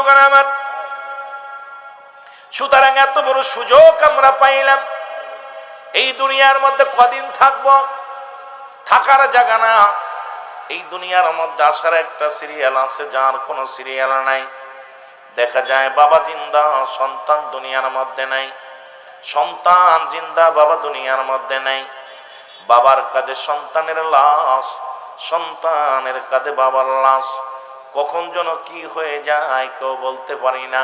বন্ধুগণ আমার, সুতরাং এত বড় সুযোগ আমরা পাইলাম। এই দুনিয়ার মধ্যে কদিন থাকবো, থাকার জায়গা না। এই দুনিয়ার মধ্যে আসার একটা সিরিয়াল আছে, যার কোনো সিরিয়াল নাই। দেখা যায় বাবা জিন্দা, সন্তান দুনিয়ার মধ্যে নাই। সন্তান জিন্দা, বাবা দুনিয়ার মধ্যে নাই। বাবার কাঁধে সন্তানের লাশ, সন্তানের কাঁধে বাবার লাশ। কখন যেন কি হয়ে যায় কেউ বলতে পারি না।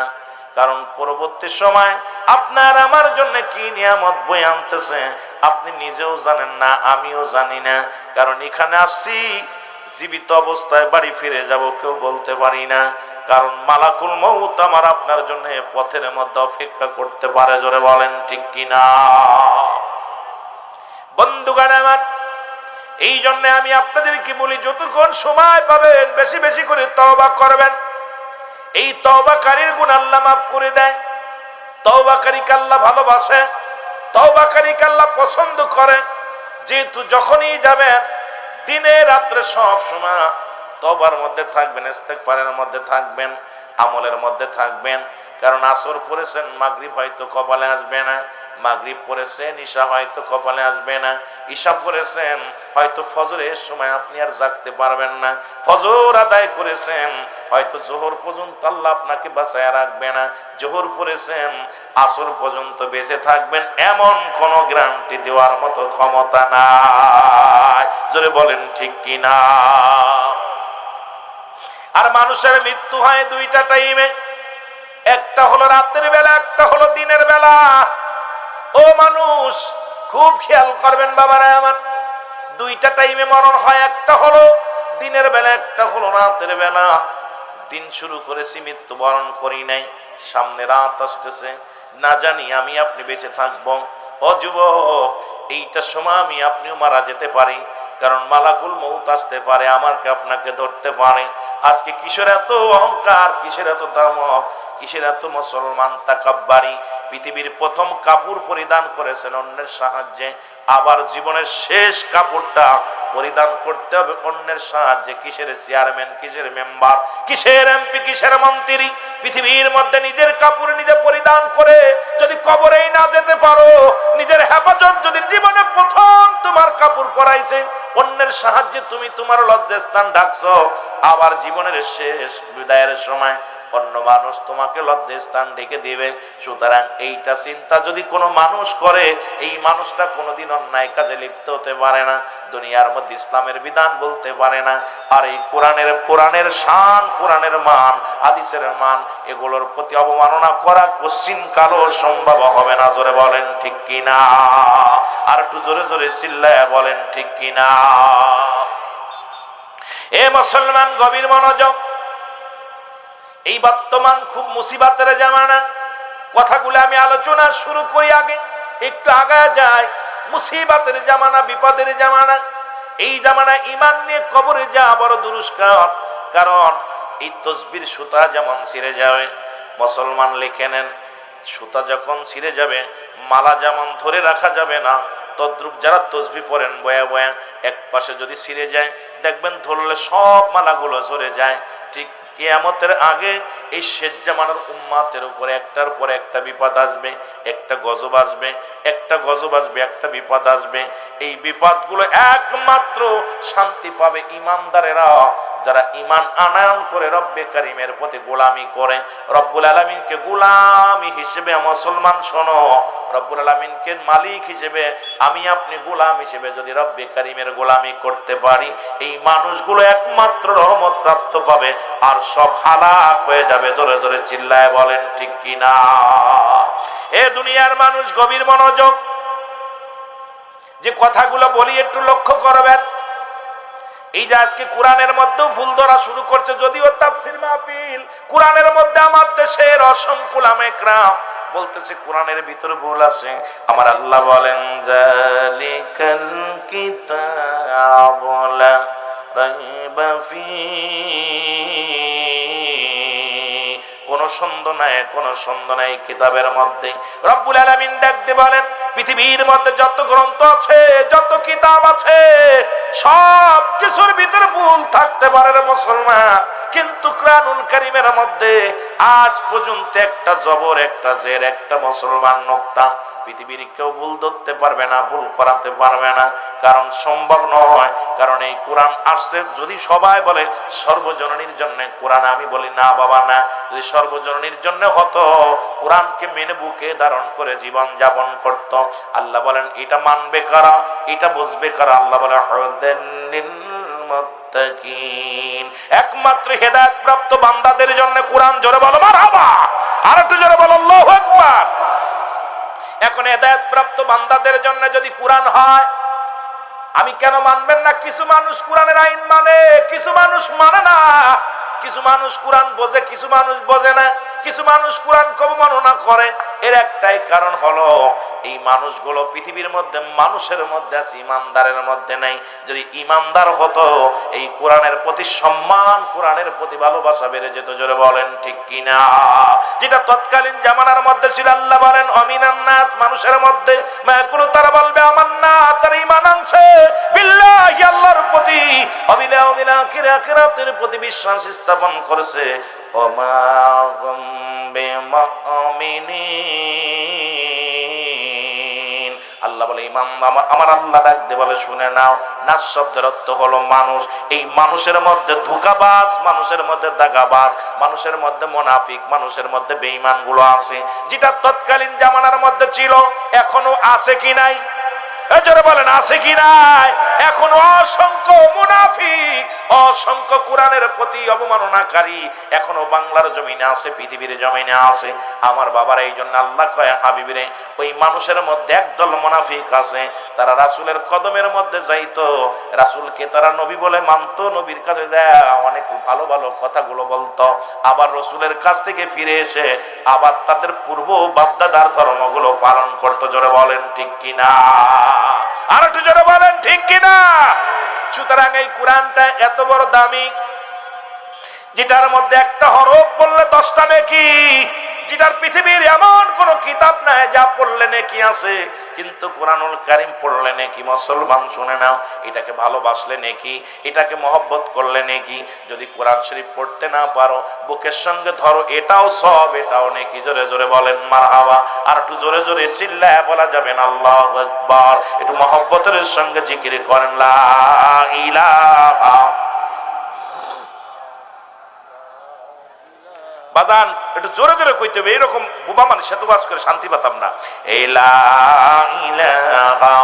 কারণ পরবর্তী সময় আপনার আমার জন্য কি নিয়ামত বয়ে আনতেছে আপনি নিজেও জানেন না, আমিও জানি না। কারণ এখানে আসছি জীবিত অবস্থায় বাড়ি ফিরে যাব কেউ বলতে পারি না। কারণ মালাকুল মউত আমার আপনার জন্য পথের মধ্যে অপেক্ষা করতে পারে। জোরে বলেন ঠিক কিনা? বন্ধুগণ আমার, এই জন্য আমি আপনাদেরকে বলি, যতক্ষণ সময় পাবেন বেশি বেশি করে তওবা করবেন। এই তওবাকারীর গুনাহ আল্লাহ মাফ করে দেয়। তওবাকারীকে আল্লাহ ভালোবাসে, তওবাকারীকে আল্লাহ পছন্দ করে। যেহেতু যখনই যাবেন দিনে রাত্রে সব সময় তওবার মধ্যে থাকবেন, ইস্তেগফারের মধ্যে থাকবেন, আমলের মধ্যে থাকবেন। কারণ আসর পড়েছেন, মাগরিব হয়তো কপালে আসবে না। মাগরিব পড়েছেন, ঈশা হয়তো কপালে আসবে না। ঈশা পড়েছেন, হয়তো ফজরের সময় আপনি আর জাগতে পারবেন না। ফজর আদায় করেছেন, হয়তো জোহর পর্যন্ত আল্লাহ আপনাকে বাঁচায় রাখবে না। জোহর পড়েছেন, আসর পর্যন্ত বেঁচে থাকবেন, এমন কোন গ্যারান্টি দেওয়ার মতো ক্ষমতা নাই। জোরে বলেন ঠিক কিনা? আর মানুষের মৃত্যু হয় দুইটা টাইমে, একটা হলো রাতের বেলা, একটা হলো দিনের বেলা। ও মানুষ, খুব খেয়াল করবেন বাবারা আমার, দুইটা টাইমে মরণ হয়। একটা হলো দিনের বেলা, একটা হলো রাতের বেলা। দিন শুরু করেছি, মৃত্যুবরণ করি নাই, সামনে রাত আসতেছে, না জানি আমি আপনি বেঁচে থাকবো। ও যুবক, এইটা সময় আমি আপনিও মারা যেতে পারি। কারণ মালাকুল মউত আসতে পারে, আমাকে আপনাকে ধরতে পারে। আজকে কিসের এত অহংকার, কিসের এত দামক, কিসের এত মুসলমান তাকাব্বারি? পৃথিবীর প্রথম কাপড় পরিধান করেছেন অন্যের সাহায্যে, আবার জীবনের শেষ কাপড়টা পরিধান করতে হবে অন্যের সাহায্যে। কিসের চেয়ারম্যান, কিসের মেম্বার, কিসের এমপি, কিসের মন্ত্রী? পৃথিবীর মধ্যে নিজের কাপড় নিজে পরিধান করে যদি কবরেই না যেতে পারো, নিজের হেফাজত যদি জীবনে প্রথম তোমার কাপড় পরাইছে, অন্যের সাহায্যে তুমি তোমার লজ্জাস্থান ঢাকছো, আবার জীবনের শেষ বিদায়ের সময় অন্য মানুষ তোমাকে লজ্জাস্থান ঢেকে দিবে। সুতরাং এইটা চিন্তা যদি কোনো মানুষ করে, এই মানুষটা কোনোদিন অন্যায় কাজে লিপ্ত হতে পারে না, দুনিয়ার মধ্যে ইসলামের বিধান বলতে পারে না। আর এই কোরআনের শান, কোরআনের মান, হাদিসের মান, এগুলোর প্রতি অবমাননা করা কোশ্চিন কালো সম্ভব হবে না। জোরে বলেন ঠিক কিনা? আর একটু জোরে জোরে চিল্লায় বলেন ঠিক কিনা? এ মুসলমান, গভীর মনোযোগ। এই বর্তমান খুব মুসিবতের জামানা। কথাগুলো আমি আলোচনা শুরু করি, আগে একটু আগায় যায়। মুসিবতের জামানা, বিপদের জামানা। এই জামানা ঈমান নিয়ে কবরে যাওয়া বড় দুরুস্কার। কারণ এই তসবির সুতা যেমন ছিঁড়ে যাবে, মুসলমান লিখে নেন, সুতা যখন ছিঁড়ে যাবে, মালা যেমন ধরে রাখা যাবে না, তদ্রূপ যারা তসবি পড়েন বয়া বয়া, এক পাশে যদি ছিঁড়ে যায় দেখবেন ধরলে সব মালাগুলো ঝরে যায়। ঠিক কিয়ামতের আগে এই শেষ জামানার উম্মাতের উপরে একটার পর একটা বিপদ আসবে, একটা গজব আসবে, একটা গজব আসবে, একটা বিপদ আসবে। এই বিপদগুলো একমাত্র শান্তি পাবে ইমানদারেরা, যারা ঈমান আনয়ন করে রব্বে কারীমের প্রতি গোলামি করে। রব্বুল আলামিনকে গোলামি হিসেবে মুসলমান শোনো, রব্বুল আলামিনকে মালিক হিসেবে আমি আপনি গোলাম হিসেবে যদি রব্বে কারীমের গোলামি করতে পারি, এই মানুষগুলো একমাত্র রহমত প্রাপ্ত পাবে, আর সব হালাক হয়ে যাবে। জোরে জোরে চিল্লায় বলেন ঠিক কিনা? এ দুনিয়ার মানুষ, গভীর মনোযোগ। যে কথাগুলো বলি একটু লক্ষ্য করবেন। এই যে আজকে কোরআনের মধ্যেও ভুল ধরা শুরু করছে, যদিও তাফসীর মাহফিল। কোরআনের মধ্যে আমার দেশের অসংখ্য উলামা ইকরাম বলতেছে কোরআনের ভিতরে ভুল আছে। আমার আল্লাহ বলেন, যালিকাল কিতাবু লা রাইবা ফীহি, কোনো সন্দেহ নাই, কোনো সন্দেহ নাই কিতাবের মধ্যে। রব্বুল আলামিন ডাকতে বলেন, পৃথিবীর মধ্যে যত গ্রন্থ আছে, যত কিতাব আছে, সব কিছুর ভিতরে ভুল থাকতে পারে রে মুসলমান, কিন্তু কোরআনুল কারীমের মধ্যে আজ পর্যন্ত একটা জবর, একটা জের, একটা মুসলমান নোক্তা পৃথিবীর কেউ ভুল ধরতে পারবে না, ভুল করাতে পারবে না, কারণ সম্ভব নয়। কারণ এই কোরআন আসছে, যদি সবাই বলে সর্বজননীর জন্য কোরআন, আমি বলি না বাবা না। যদি সর্বজননীর জন্য হতো, কোরআনকে মেনে বুকে ধারণ করে জীবন যাপন করত। আল্লাহ বলেন এটা মানবে কারা, এটা বুঝবে কারা? আল্লাহ বলে হুদাল লিল মুত্তাকিন, একমাত্র হেদায়েত প্রাপ্ত বান্দাদের জন্য কোরআন। জোরে বলো মারহাবা, আর একটু জোরে বলো আল্লাহু আকবার। এখন হেদায়েত প্রাপ্ত বান্দাদের জন্য যদি কোরআন হয়, আমি কেন মানবেন না? কিছু মানুষ কোরআনের আইন মানে, কিছু মানুষ মানে না। কিছু মানুষ কোরআন বোঝে, কিছু মানুষ বোঝে না। কিছু মানুষ কোরআন অবমাননা করে। এর একটাই কারণ হলো এই মানুষগুলো পৃথিবীর মধ্যে মানুষের মধ্যে আছে, ইমানদারের মধ্যে নাই। যদি ইমানদার হতো, এই কোরআনের প্রতি সম্মান, কোরআনের প্রতি ভালোবাসা বেড়ে যেত। জোরে বলেন ঠিক কিনা? যেটা তৎকালীন জামানার মধ্যে ছিল। আল্লাহ বলেন অমিনান নাস, মানুষের মধ্যে কোনো তারা বলবে আমার না, তারা ঈমান আনছে বিল্লাহি, আল্লাহর প্রতি, অবিলা অবিলা আখিরাতের প্রতি বিশ্বাস স্থাপন করেছে। ওমা হুম বিমুমিনিন, আল্লাহ বলে ইমাম, আমার আল্লাহ ডাক দিয়ে বলে শুনে নাও, নাস শব্দের অর্থ হলো মানুষ। এই মানুষের মধ্যে ধোঁকাবাজ, মানুষের মধ্যে দাগাবাজ, মানুষের মধ্যে মুনাফিক, মানুষের মধ্যে বেঈমান গুলো আছে। যেটা তৎকালীন জামানার মধ্যে ছিল, এখনো আছে কি নাই? জোরে বলেন আছে কি নাই? এখনো অসংখ্য মুনাফিক, অসংখ্য কোরআনের প্রতি অবমাননাকারী এখনো বাংলার জমিনে আছে, পৃথিবীর জমিনে আছে। আমার বাবার এই জন্য আল্লাহ কয় হাবিবরে, ওই মানুষের মধ্যে একদল মুনাফিক আছে, তারা রাসূলের কদমের মধ্যে যাইতো, রাসূলকে তারা নবী বলে মানতো, নবীর কাছে যায় অনেক ভালো ভালো কথাগুলো বলতো, আবার রাসূলের কাছ থেকে ফিরে এসে আবার তাদের পূর্ব বাপদাদার ধর্মগুলো পালন করতো। জোরে বলেন ঠিক কিনা? আর একটু জোরে বলেন ঠিক কিনা? সুতরাং এই কোরআনটা এত বড় দামি, যেটার মধ্যে একটা হরফ পড়লে 10টা নেকি, যেটার পৃথিবীর এমন কোন কিতাব নাই যা পড়লে নেকি আছে, কিন্তু কোরআনুল কারীম পড়লে নেকি। মুসলমান শুনে নাও, এটাকে ভালোবাসলে নেকি, এটাকে মহব্বত করলে নেকি। যদি কোরআন শরীফ পড়তে না পারো, বুকের সঙ্গে ধরো, এটাও সব, এটাও নেকি। জোরে জোরে বলেন মারহাবা। আর একটু জোরে জোরে চিল্লায় বলা যাবে না আল্লাহু আকবার। একটু মহব্বতের সঙ্গে জিকির করেন লা ইলাহা। বাজান একটু জোরে জোরে কইতে হবে, এরকম বোবা মানুষ এত বাস করে শান্তি পাতাম না। এই লা ইলাহা,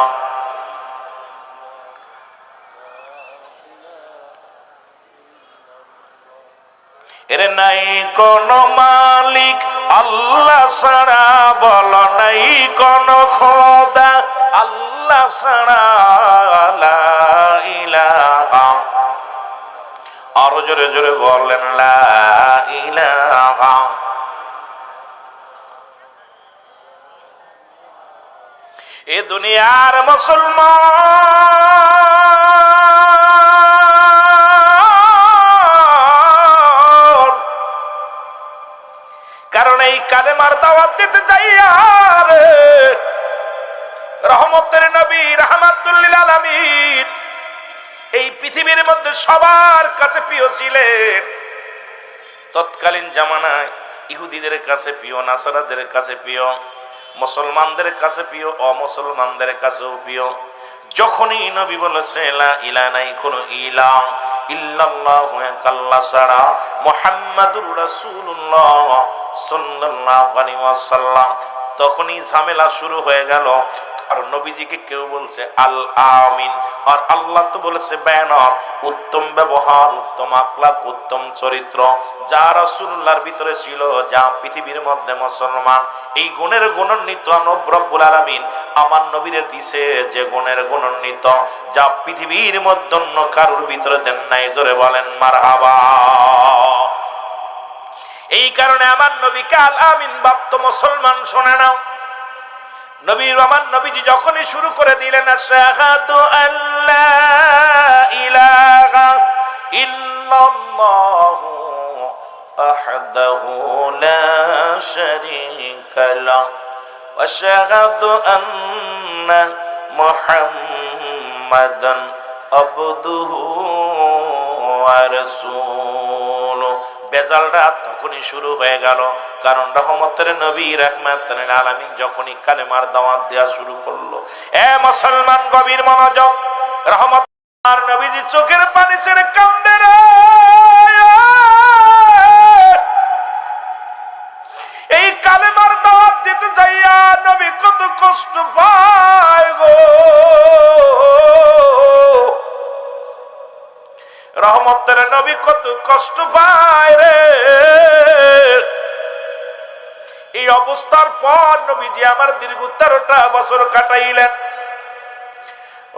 এর নাই কোন মালিক আল্লাহ ছাড়া, বল নাই কোন খোদা আল্লাহ ছাড়া, লা ইলাহা। আরো জোরে জোরে বলেন লা ইলাহা। এ দুনিয়ার মুসলমান, কারণ এই কালেমার দাওয়াত দিতে যাইয়া রে, রহমতের নবী রাহমাতুল লিল আলামিন এই পৃথিবীর মধ্যে সবার কাছে প্রিয় ছিলেন। তৎকালীন জামানায় ইহুদিদের কাছে প্রিয়, নাসারাদের কাছে প্রিয়, মুসলমানদের কাছে প্রিয়, অমুসলমানদের কাছেও প্রিয়। যখনই নবী বলেছে লা ইলাহা, নাই কোনো ইলাহ ইল্লাল্লাহু, এক আল্লাহ ছাড়া, মুহাম্মাদুর রাসূলুল্লাহ সাল্লাল্লাহু আলাইহি ওয়াসাল্লাম, তখনই ঝামেলা শুরু হয়ে গেল। আর নবীজিকে কেউ বলছে আল আমিন, আর আল্লাহ তো বলেছে বায়ানত, উত্তম ব্যবহার, উত্তম আখলাক, উত্তম চরিত্র, যা রাসূলুল্লাহর ভিতরে ছিল, যা পৃথিবীর মধ্যে মুসলমান এই গুণের গুণান্বিত রব্বুল আলামিন আমার নবীরে দিছে, যে গুণের গুণান্বিত, যা পৃথিবীর মধ্যে অন্য কারোর ভিতরে দেন নাই। জোরে বলেন মারহাবা। এই কারণে আমার নবীকে আল আমিন বাপ্ত মুসলমান শোনে নাও। নবীর আমার নবীজি যখনই শুরু করে দিলেন আশহাদু আল্লা ইলাহা ইল্লাল্লাহু ওয়াহদাহু লা শারীকা লাহু ওয়া আশহাদু আন্না মুহাম্মাদান আবদুহু ওয়া রাসূলুহু, বেজালটা তখনই শুরু হয়ে গেল। কারণ রহমতের নবী রাহমাতুল আলামিন যখনই কালেমার দাওয়াত দেওয়া শুরু করলো, এ মুসলমান গভীর মনোযোগ, রহমত আর নবীজি চোখের পানি ছেড়ে কান্দে রে। এই কালেমার দাওয়াত দিতে যাইয়া নবী কত কষ্ট পায় গো। রহমতের নবী কত কষ্ট পায় রে। এই অবস্থার পর নবীজি আমার দীর্ঘ 13টা বছর কাটাইলেন।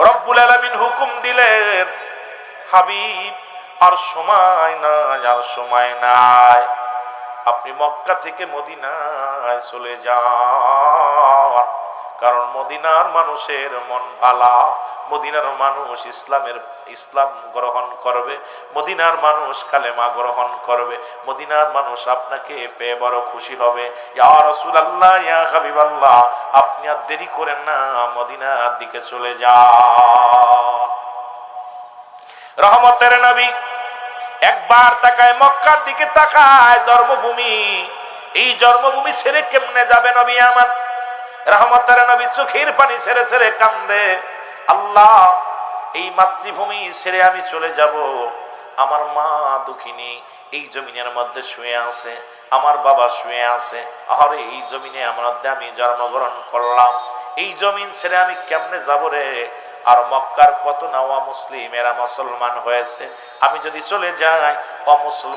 রব্বুল আলামিন হুকুম দিলেন, হাবিব আর সময় নাই, আর সময় নাই, আপনি মক্কা থেকে মদিনায় চলে যান। কারণ মদিনার মানুষের মন ভালা, মদিনার মানুষ ইসলাম গ্রহণ করবে, মদিনার মানুষ কালেমা গ্রহণ করবে, মদিনার মানুষ আপনাকে পেয়ে বড় খুশি হবে। ইয়া রাসূলুল্লাহ, ইয়া হাবিবাল্লাহ, আপনি আর দেরি করেন না, মদিনার দিকে চলে যান। রহমতের নবী একবার তাকায় মক্কার দিকে, তাকায় জন্মভূমি। এই জন্মভূমি ছেড়ে কেমনে যাবে নবী আমার? রহমতের নবী চোখের পানি ছেড়ে ছেড়ে কান্দে, আল্লাহ এই মাতৃভূমি ছেড়ে আমি চলে যাব। আমার মা দুঃখিনী এই জমিনের মধ্যে শুয়ে আছে, আমার বাবা শুয়ে আছে, আরে এই জমিনে আমি জন্মগ্রহণ করলাম, এই জমিন ছেড়ে আমি কেমনে যাব রে? আর মক্কার কত নাওয়া মুসলিম, এরা মুসলমান হয়েছে, আমি যদি চলে যাই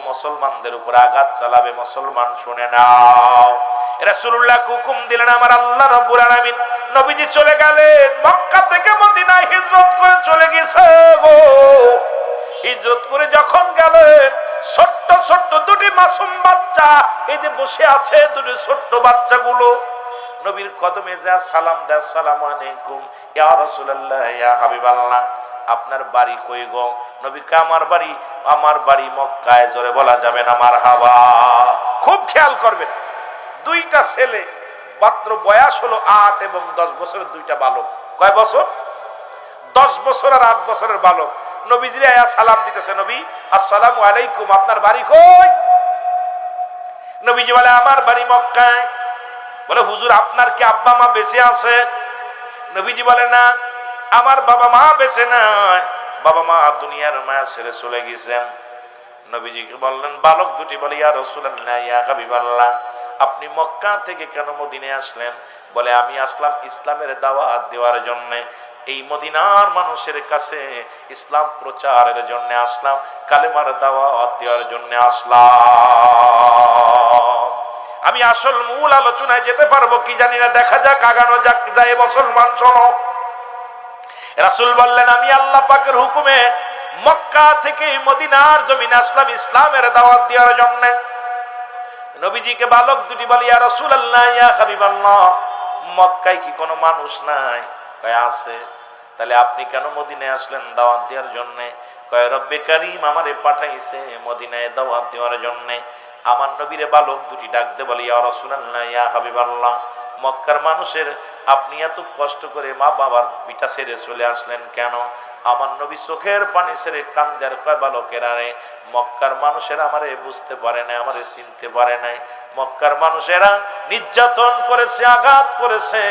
মুসলমানদের উপর আঘাত চালাবে। মুসলমান শুনে নাও, রাসূলুল্লাহ হুকুম দিলেন, আমার আল্লাহ রাব্বুল আলামিন নবীজি চলে গেলেন, মক্কা থেকে মদিনায় হিজরত করে চলে গেছে গো। হিজরত করে যখন গেলেন, ছোট্ট ছোট্ট দুটি মাসুম বাচ্চা এই যে বসে আছে, দুটি ছোট্ট বাচ্চাগুলো নবীর কদমে যা সালাম দেয়, আসসালামু আলাইকুম ইয়া রাসূলুল্লাহ, ইয়া হাবিবাল্লাহ, আপনার বাড়ি কই গো? নবীকে আমার বাড়ি মক্কায়। জোরে বলা যাবে না মারহাবা? খুব খেয়াল করবেন, দুইটা ছেলে, মাত্র বয়স হলো 8 এবং 10 বছরের দুইটা বালক। কয় বছর? 10 বছর আর 8 বছরের বালক নবীজির আয়া সালাম দিতেছে, নবী আসসালামু আলাইকুম, আপনার বাড়ি কই? নবীজি বলে, আমার বাড়ি মক্কায়। বলে, হুজুর আপনার কি আব্বা মা বেঁচে আছে? নবীজি বলে, না, আমার বাবা মা বেঁচে নাই, বাবা মা দুনিয়ার মায়া ছেড়ে চলে গেছেন। নবীজি বললেন, বালক দুটি বলে, ইয়া রাসূলুল্লাহ, ইয়া হাবিবাল্লাহ, আপনি মক্কা থেকে কেন মদিনায় আসলেন? বলে, আমি আসলাম ইসলামের দাওয়াত দেওয়ার জন্য, এই মদিনার মানুষের কাছে ইসলাম প্রচারের জন্য আসলাম, কালেমার দাওয়াত দেওয়ার জন্য আসলাম। আমি আসল মূল আলোচনায় যেতে পারবো কি জানি না, দেখা যাক, আগানো যাক। যাই মুসলমান শোনো, রাসূল বললেন, আমি আল্লাহ পাকের হুকুমে মক্কা থেকে মদিনার জমিনে আসলাম ইসলামের দাওয়াত দেওয়ার জন্য। নবীজিকে বালক দুটি বলে, ইয়া রাসূলুল্লাহ, ইয়া হাবিবাল্লাহ, মক্কায় কি কোনো মানুষ নাই? কয় আছে। তাহলে আপনি কেন মদিনায় আসলেন দাওয়াত দেওয়ার জন্য? কয়, রব্বে কারীম আমারে পাঠাইছে মদিনায় দাওয়াত দেওয়ার জন্য। আমার নবীরে বালক দুটি ডাকতে বলে, ইয়া রাসূলুল্লাহ, ইয়া হাবিবাল্লাহ, মক্কার মানুষের আপনি এত কষ্ট করে মা বাবার বিটা ছেড়ে চলে আসলেন কেন? আমার নবী চোখের পানি ছেড়ে কান্দার। কয়, বালকেরা রে, মক্কার মানুষেরা আমারে বুঝতে পারে না, আমারে চিনতে পারে নাই। মক্কার মানুষেরা নির্যাতন করেছে, আঘাত করেছে,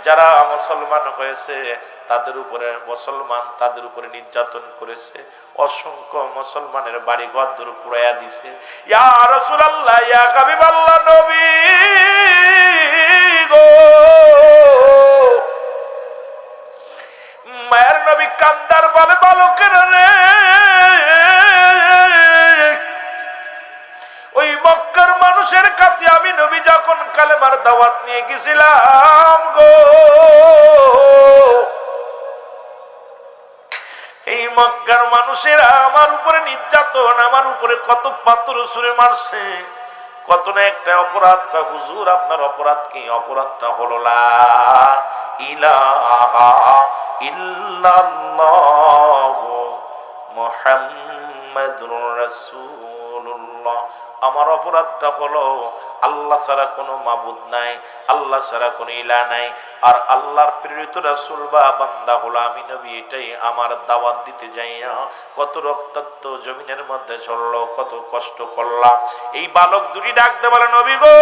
যারা মুসলমান হয়েছে তাদের উপরে নির্যাতন করেছে, অসংখ্য মুসলমানের বাড়ি ঘর দূর পুরাইয়া দিছে। ইয়া রাসূলুল্লাহ, ইয়া হাবিবাল্লাহ, নবী গো, মায়ের নবী কান্দার বলে, বালকেরা রে, ওই মক্কার মানুষের কাছে আমি নবী যখন কালেমার দাওয়াত নিয়ে গেছিলাম গো, এই মক্কার মানুষেরা আমার উপরে নির্যাতন, আমার উপরে কত পাথর ছুঁড়ে মারছে, কত না একটা অপরাধ। কয়, হুজুর আপনার অপরাধ কি? অপরাধটা হলো লা ইলাহা ইল্লাল্লাহু মুহাম্মাদুর রাসূলুল্লাহ আমার অপরাধটা হলো আল্লাহ ছাড়া কোনো মাবুদ নাই, আল্লাহ ছাড়া কোনো ইলা নাই, আর আল্লাহর প্রেরিত রাসূল বা বান্দা হলো আমি নবী। এটাই আমার দাওয়াত দিতে যাইয়া কত রক্তাক্ত জমিনের মধ্যে চললো, কত কষ্ট করলাম। এই বালক দুটি ডাকতে বলে, নবী গো,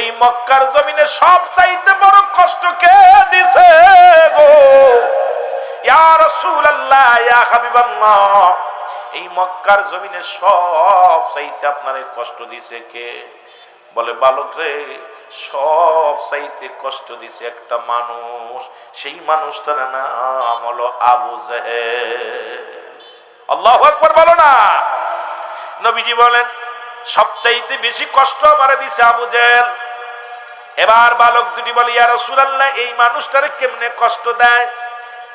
এই মক্কার জমিনে সব চাইতে বড় কষ্ট কে দিছে গো? ইয়া রাসূলুল্লাহ, ইয়া হাবিবাল্লাহ, এই মক্কার জমিনে সব চাইতে আপনারে কষ্ট দিছে কে? বলে, বালক রে, সব চাইতে কষ্ট দিছে একটা মানুষ, সেই মানুষটার নাম হলো আবু জেহেল। আল্লাহু আকবার বলো না। নবীজি বলেন, সবচাইতে বেশি কষ্ট আমারে দিছে আবু জেহেল। এবার বালক দুটি বলে, ইয়া রাসূলুল্লাহ, এই মানুষটারে কেমনে কষ্ট দেয়?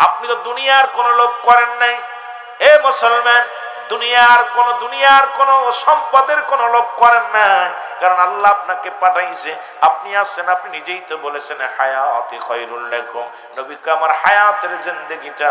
আপনি তো দুনিয়ার কোনো লোভ করেন নাই। এ মুসলমান, দুনিয়ার কোন সম্পদের কোন লোভ করেন নাই, কারণ আল্লাহ আপনাকে পাঠাইছে, আপনি আছেন, আপনি নিজেই তো বলেছেন হায়াতি খায়রুল লাকুম, নবীকে আমার হায়াতের জিন্দেগিটা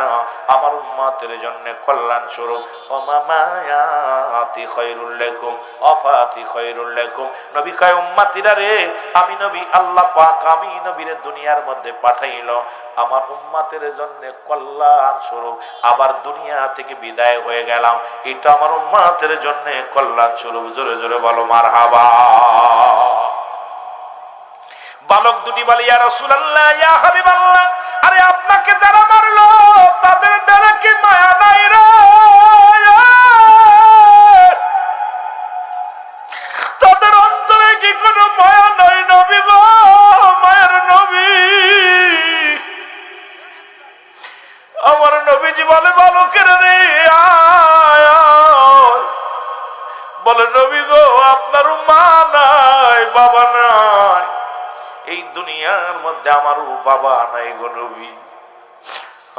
আমার উম্মতের জন্য কল্যাণ স্বরূপ। ওমা মায়াতি খায়রুল লাকুম ওয়াফাতি খায়রুল লাকুম, নবী কয় উম্মতিরা রে, আমি নবী আল্লাহ পাক আমি নবীরে দুনিয়ার মধ্যে পাঠাইলো আমার উম্মতের জন্য কল্যাণ স্বরূপ, আবার দুনিয়া থেকে বিদায় হয়ে গেলাম, এটা আমার উম্মতের জন্য কল্যাণ স্বরূপ। জোরে জোরে বলো মারহাবা। বালক দুটি বলে, ইয়া রাসূলুল্লাহ, ইয়া হাবিবাল্লাহ, আরে আপনাকে যারা মারলো তাদের দ্বারা কি মায়া নাই রে? তাদের অন্তরে কি কোনো মায়া নাই? নবী গো, মায়ের নবী। আমার নবীজি বলে, বালকের রে আয়। বলে, নবী গো, আপনার মা নাই, বাবা নাই, এই দুনিয়ার মধ্যে আমারও বাবা নাই গো নবী।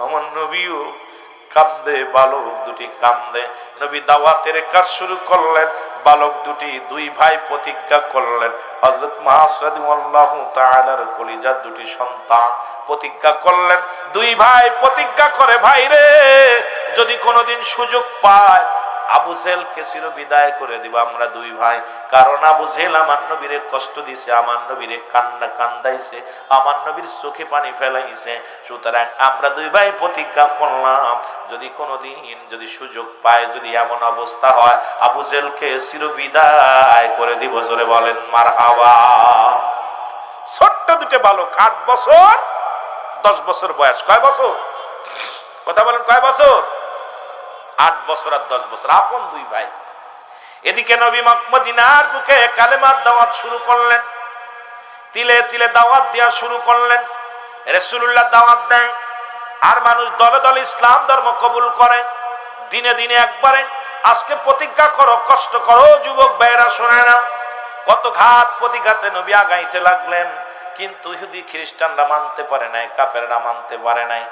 আমার নবীও কান্দে, বালক দুটি কান্দে। নবী দাওয়াতের কাজ শুরু করলেন। বালক দুটি দুই ভাই প্রতিজ্ঞা করলেন। হযরত মুআজ রাদিয়াল্লাহু তাআলার কলিজার দুটি সন্তান প্রতিজ্ঞা করলেন। দুই ভাই প্রতিজ্ঞা করে, ভাই রে, যদি কোনোদিন সুযোগ পায় আবু জেহেলকে চির বিদায় করে দিব আমরা দুই ভাই, কারণ আবু জেহেল আমার নবীরে কষ্ট দিছে, আমার নবীরে কান্দাইছে, আমার নবীর চোখে পানি ফেলাইছে। সুতরাং আমরা দুই ভাই প্রতিজ্ঞা করলাম, যদি কোনোদিন যদি সুযোগ পায়, যদি এমন অবস্থা হয়, আবু জেহেলকে চির বিদায় করে দিব। জোরে বলেন মারহাবা। ছোট্ট দুটো বালক, 8 বছর 10 বছর বয়স। কয় বছর? কথা বলেন, কয় বছর? 8 বছর আর 10 বছর, আপন দুই ভাই। এদিকে নবী মদিনার বুকে কালেমার দাওয়াত শুরু করলেন, তিলে তিলে দাওয়াত দেওয়া শুরু করলেন। রাসূলুল্লাহ দাওয়াত দেয়, আর মানুষ দলে দলে ইসলাম ধর্ম কবুল করে। দিনে দিনে একবারে আজকে প্রতিজ্ঞা করো, কষ্ট করো যুবক ভাইরা, শোনে না, কত ঘাত প্রতিঘাতে নবী আগাইতে লাগলেন, কিন্তু ইহুদি খ্রিস্টানরা মানতে পারে নাই, কাফেররা মানতে পারে নাই।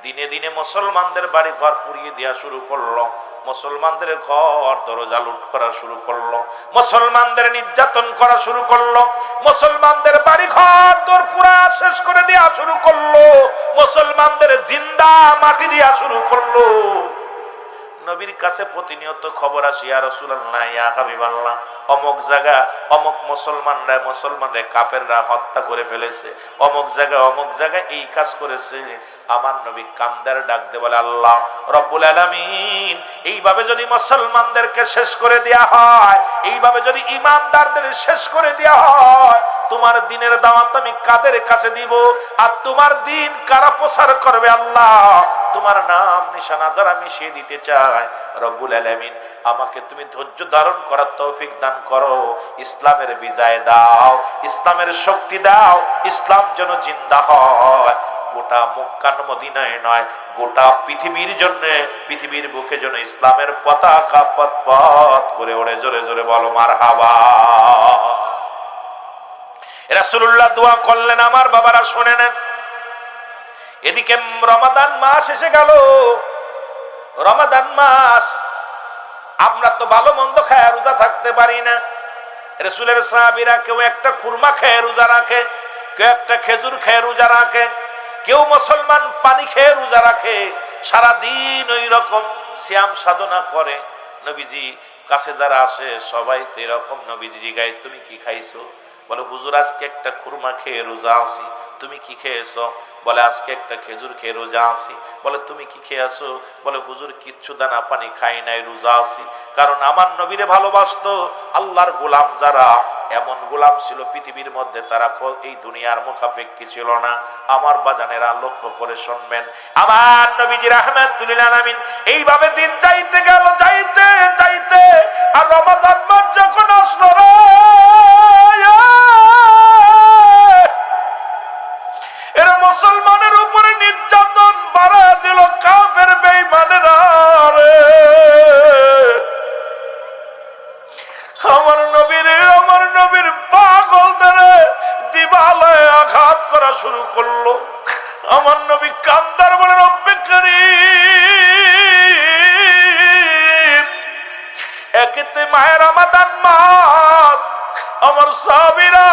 দিনে দিনে মুসলমানদের বাড়ি ঘর পুড়িয়ে দেওয়া শুরু করলো, মুসলমানদের ঘর দরজা লুট করা শুরু করলো, মুসলমানদের নির্যাতন করা শুরু করলো, মুসলমানদের বাড়ি ঘর দর পুরা শেষ করে দেওয়া শুরু করলো, মুসলমানদের জিন্দা মাটি দেওয়া শুরু করলো। নবীর কাছে প্রতিনিয়ত খবর আসে, ইয়া রাসূলুল্লাহ, ইয়া হাবিবাল্লাহ, অমুক জায়গা অমুক মুসলমানরা কাফেররা হত্যা করে ফেলেছে, অমুক জায়গায় এই কাজ করেছে। আমার নবী কান্দার ডাক দে বলে, আল্লাহ রব্বুল আলামিন, এইভাবে যদি মুসলমানদেরকে শেষ করে দেয়া হয়, এইভাবে যদি ঈমানদারদের শেষ করে দেয়া হয়, তোমার দ্বীনের দাওয়াত আমি কাদের কাছে দিব? আর তোমার দ্বীন কারা প্রচার করবে? আল্লাহ, তোমার নাম নিশানা যারা মিশিয়ে দিতে চায়, রব্বুল আলামিন আমাকে তুমি ধৈর্য ধারণ করার তৌফিক দান করো, ইসলামের বিজয় দাও, ইসলামের শক্তি দাও, ইসলাম যেন জিন্দা হয়। গোটা মক্কা মদিনায় নয়, গোটা পৃথিবীর জন্য, পৃথিবীর বুকে যেন ইসলামের পতাকা পথ করে ওড়ে। জোরে জোরে বলো মারহাবা। রাসূলুল্লাহ দোয়া করলেন, আমার বাবারা শুনে নেন। এদিকে রমাদান মাস এসে গেল। রমাদান মাস, আমরা তো ভালো মন্দ খায় রোজা থাকতে পারি না। রাসূলের সাহাবীরা কেউ একটা খুরমা খেয়ে রোজা রাখে, কেউ একটা খেজুর খেয়ে রোজা রাখে, কেউ মুসলমান পানি খেয়ে রোজা রাখে, সারাদিন ওই রকম শ্যাম সাধনা করে। নবীজি কাছে যারা আসে সবাই তো এরকম। নবীজি জিগায় তুমি কি খাইছো? বলে হুজুর আজকে একটা খুরমা খেয়ে রোজা আছি। তুমি কি খেয়েছো? বলে আজকে একটা খেজুর খেয়ে রোজা আছি। বলে তুমি কি খেয়ে আসো? বলে হুজুর কিচ্ছু দানা পানি খাই নাই, রোজা আছি। কারণ আমার নবীরে ভালোবাসতো। আল্লাহর গোলাম যারা, এমন গোলাম ছিল পৃথিবীর মধ্যে, তারা এই দুনিয়ার মুখাপেক্ষী ছিল না। আমার বাজানেরা লক্ষ্য করে শুনবেন, আমার নবীজি রাহমাতুল লিল আলামিন এইভাবে দিন যাইতে গেল, যাইতে যাইতে আর রমাদান মাস যখন আসলো রে, এরা মুসলমানের উপরে নির্যাতন বাড়া দিল কাফের বেঈমানেরা রে। আমার নবীর পাগলদের দিবালয়ে আঘাত করা শুরু করলো। আমার নবী কান্দার বলে রব্বে কারীম, একেতে মায়ের রমাদান মাস, আমার সাহাবীরা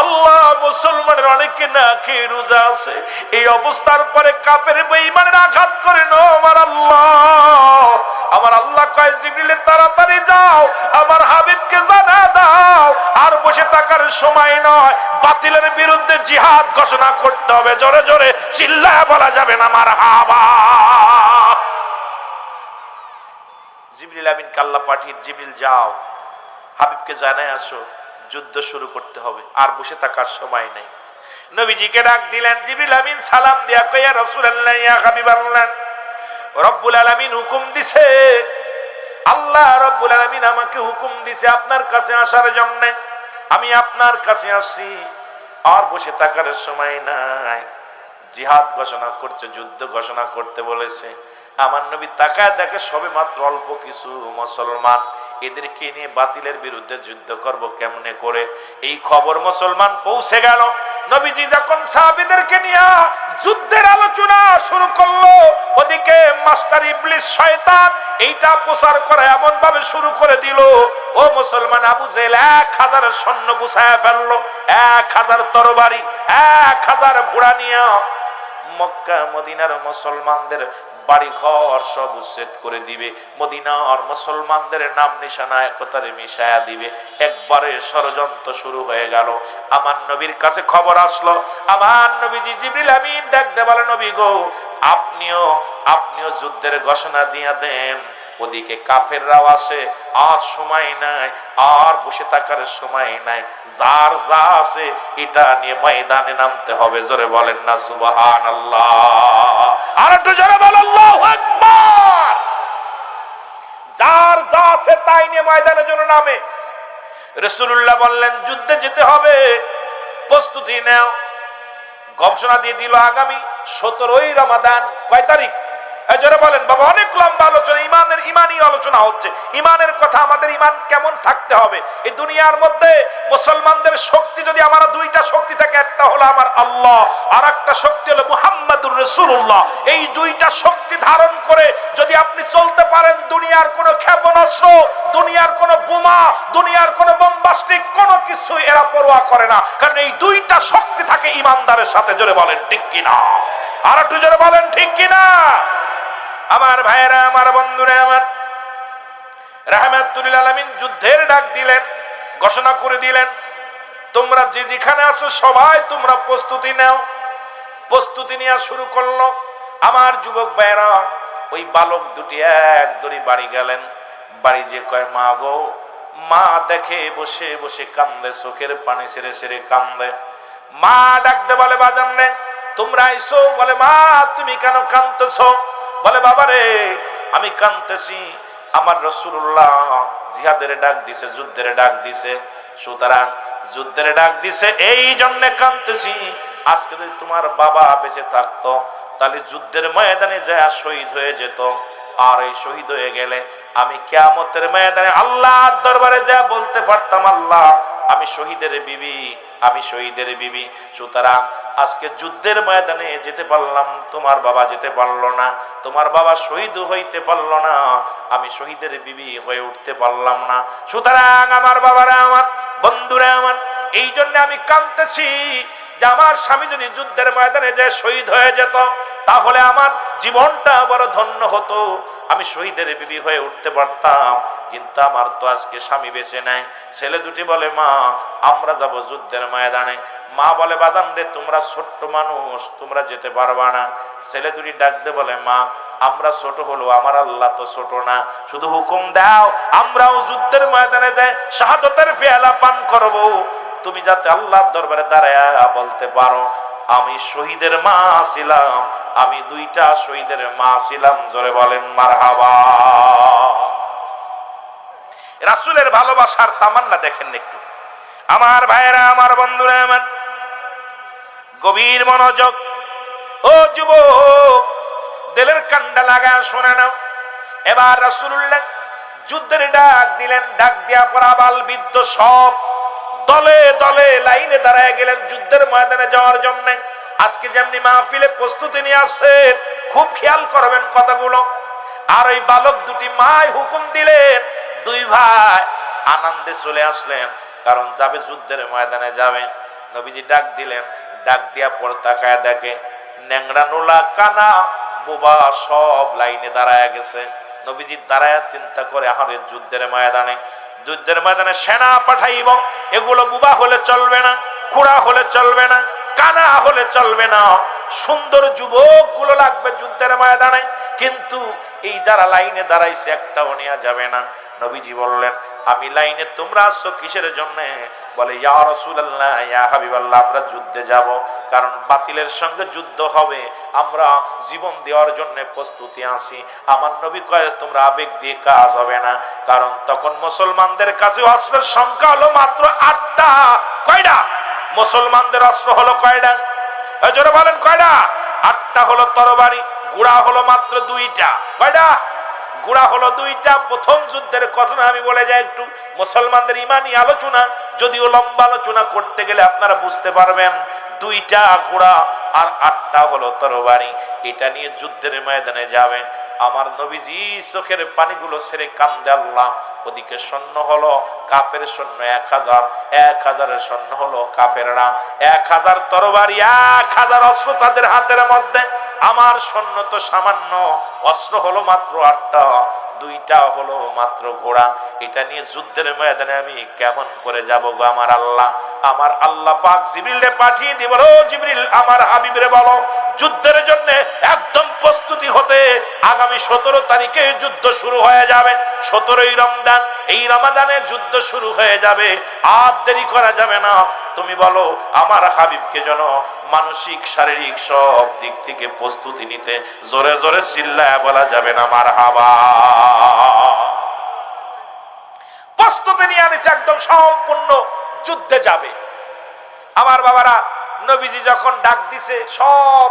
আল্লাহ মুসলমানের অনেকে না খেয়ে রোজা আছে, এই অবস্থার পরে কাফের বেঈমানের আঘাত করে না আমার আল্লাহ। আমার আল্লাহ কয় জিবরিল তাড়াতাড়ি যাও, আমার হাবিবকে জানা দাও, আর বসে থাকার সময় নয়, বাতিলের বিরুদ্ধে জিহাদ ঘোষণা করতে হবে। জোরে জোরে চিল্লায় বলা যাবে না মারহাবা। জিবরিল আমিনকে আল্লাহ পাঠিয়ে, জিবরিল যাও হাবিবকে জানায় আসো, যুদ্ধ শুরু করতে হবে, আর বসে থাকার সময় নেই। নবীজিকে ডাক দিলেন। জিবরিল আমিন সালাম দিয়া কয় ইয়া রাসূলুল্লাহ ইয়া হাবিবাল্লাহ, রব্বুল আলামিন হুকুম দিছে, আল্লাহ রব্বুল আলামিন আমাকে হুকুম দিছে আপনার কাছে আসার জন্য। আমি আপনার কাছে আসছি, আর বসে থাকার সময় নাই। জিহাদ ঘোষণা করছে, যুদ্ধ ঘোষণা করতে বলেছে। আমার নবী তাকায় দেখে সবে মাত্র অল্প কিছু মুসলমান, এদেরকে নিয়ে বাতিলের বিরুদ্ধে যুদ্ধ করব কেমনে করে। এই খবর মুসলমান পৌঁছে গেল। নবীজি যখন সাহাবীদেরকে নিয়ে যুদ্ধের আলোচনা শুরু করলো, ওদিকে মাস্টার ইবলিস শয়তান এইটা প্রচার করা এমন ভাবে শুরু করে দিল, ও মুসলমান, আবু জেহেল 1000 সৈন্য গুছায় ফেললো, 1000 তরবারি, 1000 ঘোড়া নিয়ে মক্কা মদিনার মুসলমানদের বাড়ি ঘর সব উচ্ছেদ করে দিবে, মদিনার মুসলমানদের নাম নিশানা একতারে মিশায়া দিবে। একবারে ষড়যন্ত্র শুরু হয়ে গেল। আমার নবীর কাছে খবর আসলো। আমার নবীজি জিবরিল আমিন ডাকতে বলে, নবী গো, আপনিও যুদ্ধের ঘোষণা দিয়া দেন। ওদিকে কাফেররাও আসে, আর সময় নাই, আর বসে থাকার সময় নাই, যার যা আছে এটা নিয়ে ময়দানে নামতে হবে। জোরে বলেন না সুবহানাল্লাহ। আর একটু জোরে বলেন আল্লাহু আকবার। যার যা আছে তাই নিয়ে ময়দানের জন্য নামে। রাসূলুল্লাহ বললেন যুদ্ধে যেতে হবে, প্রস্তুতি নাও। ঘোষণা দিয়ে দিল আগামী 17ই রমাদান। কয় তারিখ? জোরে বলেন বাবা। অনেক লম্বা আলোচনা, ইমানি আলোচনা হচ্ছে। ইমানের কথা, আমাদের ইমান কেমন থাকতে হবে। এই দুনিয়ার মধ্যে মুসলমানদের শক্তি যদি আমার দুইটা শক্তি থাকে, একটা হলো আমার আল্লাহ, আর একটা শক্তি হলো মুহাম্মাদুর রাসূলুল্লাহ। এই দুইটা শক্তি ধারণ করে যদি আপনি চলতে পারেন, দুনিয়ার কোনো ক্ষেপণাস্ত্র, দুনিয়ার কোনো বোমা, দুনিয়ার কোনো বোমবাস্টিক কোনো কিছু এরা পরোয়া করে না, কারণ এই দুইটা শক্তি থাকে ইমানদারের সাথে। জোরে বলেন ঠিক কিনা? আর একটু জোরে বলেন ঠিক কিনা? আমার ভাইয়েরা, আমার বন্ধুরা, আমার রাহমাতুল লিল আলামিন যুদ্ধের ডাক দিলেন, ঘোষণা করে দিলেন, তোমরা যে যেখানে আছো সবাই তোমরা প্রস্তুতি নাও। প্রস্তুতি নেওয়া শুরু করলো। আমার যুবক ভাইয়েরা, ওই বালক দুটি এক দড়ি বাড়ি গেলেন। বাড়ি যে কয়, মা গো, মা দেখে বসে বসে কান্দে, চোখের পানি ছেড়ে ছেড়ে কান্দে। মা ডাকতে বলে, বাজান রে তোমরা আইসো। বলে, মা তুমি কেন কাঁদতেছো? বলে, বাবা রে আমি কাঁদতেছি, আমার রাসূলুল্লাহ জিহাদের ডাক দিছে, যুদ্ধের ডাক দিছে, সুতরাং যুদ্ধের ডাক দিছে এই জন্য কাঁদতেছি। আজকে যদি তোমার বাবা বেঁচে থাকতো তাহলে যুদ্ধের ময়দানে যায় শহীদ হয়ে যেত, আর এই শহীদ হয়ে গেলে আমি কিয়ামতের ময়দানে আল্লাহর দরবারে যা বলতে পারতাম, আল্লাহ আমি শহীদের বিবি, আমি শহীদের বিবি। সুতরাং আজকে যুদ্ধের ময়দানে যেতে পারলাম, তোমার বাবা যেতে পারলো না, তোমার বাবা শহীদ হইতে পারলো না, আমি শহীদের বিবি হয়ে উঠতে পারলাম না। সুতরাং আমার বাবারা, আমার বন্ধুরা, আমার এই জন্য আমি কাঁদতেছি। যে আমার স্বামী যদি যুদ্ধের ময়দানে যে শহীদ হয়ে যেত তাহলে আমার জীবনটা বড় ধন্য হতো, আমি শহীদের বিবি হয়ে উঠতে পারতাম। কিন্তু আমার তো আজকে স্বামী বেঁচে নাই। ছেলে দুটি বলে মা আমরা যাব যুদ্ধের ময়দানে। মা বলে বাজান রে তোমরা ছোট্ট মানুষ, তোমরা যেতে পারবা না। ছেলে দুটি ডাকতে বলে মা আমরা ছোট হলো আমার আল্লাহ তো ছোট না, শুধু হুকুম দাও আমরাও যুদ্ধের ময়দানে যাই শাহাদাতের পেয়ালা পান করব, তুমি যাতে আল্লাহর দরবারে দাঁড়ায়া বলতে পারো আমি শহীদের মা ছিলাম, আমি দুইটা শহীদের মা ছিলাম। জোরে বলেন মারহাবা। রাসূলের ভালোবাসার তামান্না দেখেন একটু। আমার ভাইয়েরা, আমার বন্ধুরা, আমার গভীর মনোযোগ। ও যুবক, দিলের কান্ডা লাগা শোনে নাও। এবার রাসূলুল্লাহ যুদ্ধের ডাক দিলেন। ডাক দিয়া পর আবাল বৃদ্ধ সব দলে দলে লাইনে দাঁড়ায় গেলেন যুদ্ধের ময়দানে যাওয়ার জন্য। আজকে যেমনি মাহফিলে প্রস্তুতি নিয়ে আসছে, খুব খেয়াল করবেন কথাগুলো। আর ওই বালক দুটি মায় হুকুম দিলেন, দুই ভাই আনন্দে চলে আসলেন, কারণ যাবে যুদ্ধের ময়দানে যাবে। নবীজি ডাক দিলেন, ডাক দিয়া পর তাকায় দেখে ন্যাংরা নোলা কানা বোবা সব লাইনে দাঁড়ায় গেছে। নবীজি দাঁড়ায় চিন্তা করে আহারে যুদ্ধের ময়দানে সেনা পাঠাইব, এগুলো বুবা হলে চলবে না, খুড়া হলে চলবে না, কানা হলে চলবে না, সুন্দর যুবক গুলো লাগবে যুদ্ধের ময়দানে। কিন্তু এই যারা লাইনে দাঁড়াইছে একটাও নেওয়া যাবে না। নবীজি বললেন আমি লাইনে, তোমরা আসছো কিসের জন্য? বলে ইয়া রাসূলুল্লাহ, ইয়া হাবিবাল্লাহ, আমরা যুদ্ধে যাব, কারণ বাতিলের সঙ্গে যুদ্ধ হবে, আমরা জীবন দেওয়ার জন্য প্রস্তুতি আছি। আমার নবী কয় তোমরা আবেগ দিয়ে কাজ হবে না, কারণ তখন মুসলমানদের কাছে অস্ত্রের সংখ্যা হলো মাত্র 8টা। কয়টা? মুসলমানদের অস্ত্র হলো কয়টা? জোরে বলেন কয়টা? 8টা হলো তরবারি, ঘোড়া হলো মাত্র 2টা। কয়টা? ঘোড়া হলো 2টা। প্রথম যুদ্ধের ঘটনা আমি বলে যাই একটু, মুসলমানদের ইমানি আলোচনা, যদিও লম্বা আলোচনা করতে গেলে আপনারা বুঝতে পারবেন। 2টা ঘোড়া আর 8টা হলো তরবারি, এটা নিয়ে যুদ্ধের ময়দানে যাবে। আমার নবীজি চোখের পানিগুলো ছেড়ে কান্দে আল্লাহ। ওদিকে সৈন্য হলো কাফের সৈন্য 1000, 1000-এর সৈন্য হলো কাফেররা, 1000 তরবারি, 1000 অস্ত্র তাদের হাতের মধ্যে। আমার সৈন্য তো সামান্য, অস্ত্র হলো মাত্র 8টা, 2টা হলো মাত্র ঘোড়া। এটা নিয়ে যুদ্ধের ময়দানে আমি কেমন করে যাব গো আমার আল্লাহ? আমার আল্লাহ পাক জিবরিলকে পাঠিয়ে দিব, ও জিবরিল আমার হাবিবরে বলো যুদ্ধের জন্য একদম প্রস্তুতি হতে। আগামী 17 তারিখে যুদ্ধ শুরু হয়ে যাবে, 17ই রমজান, এই রমাদানে যুদ্ধ শুরু হয়ে যাবে, আর দেরি করা যাবে না। তুমি বলো আমার হাবিবকে যেন মানসিক শারীরিক সব দিক থেকে প্রস্তুতি নিতে। জোরে জোরে চিল্লায় বলা যাবে না মারহাবা। প্রস্তুতি নিয়ে আনিছে, একদম সম্পূর্ণ যুদ্ধে যাবে। আমার বাবারা, নবীজি যখন ডাক দিছে সব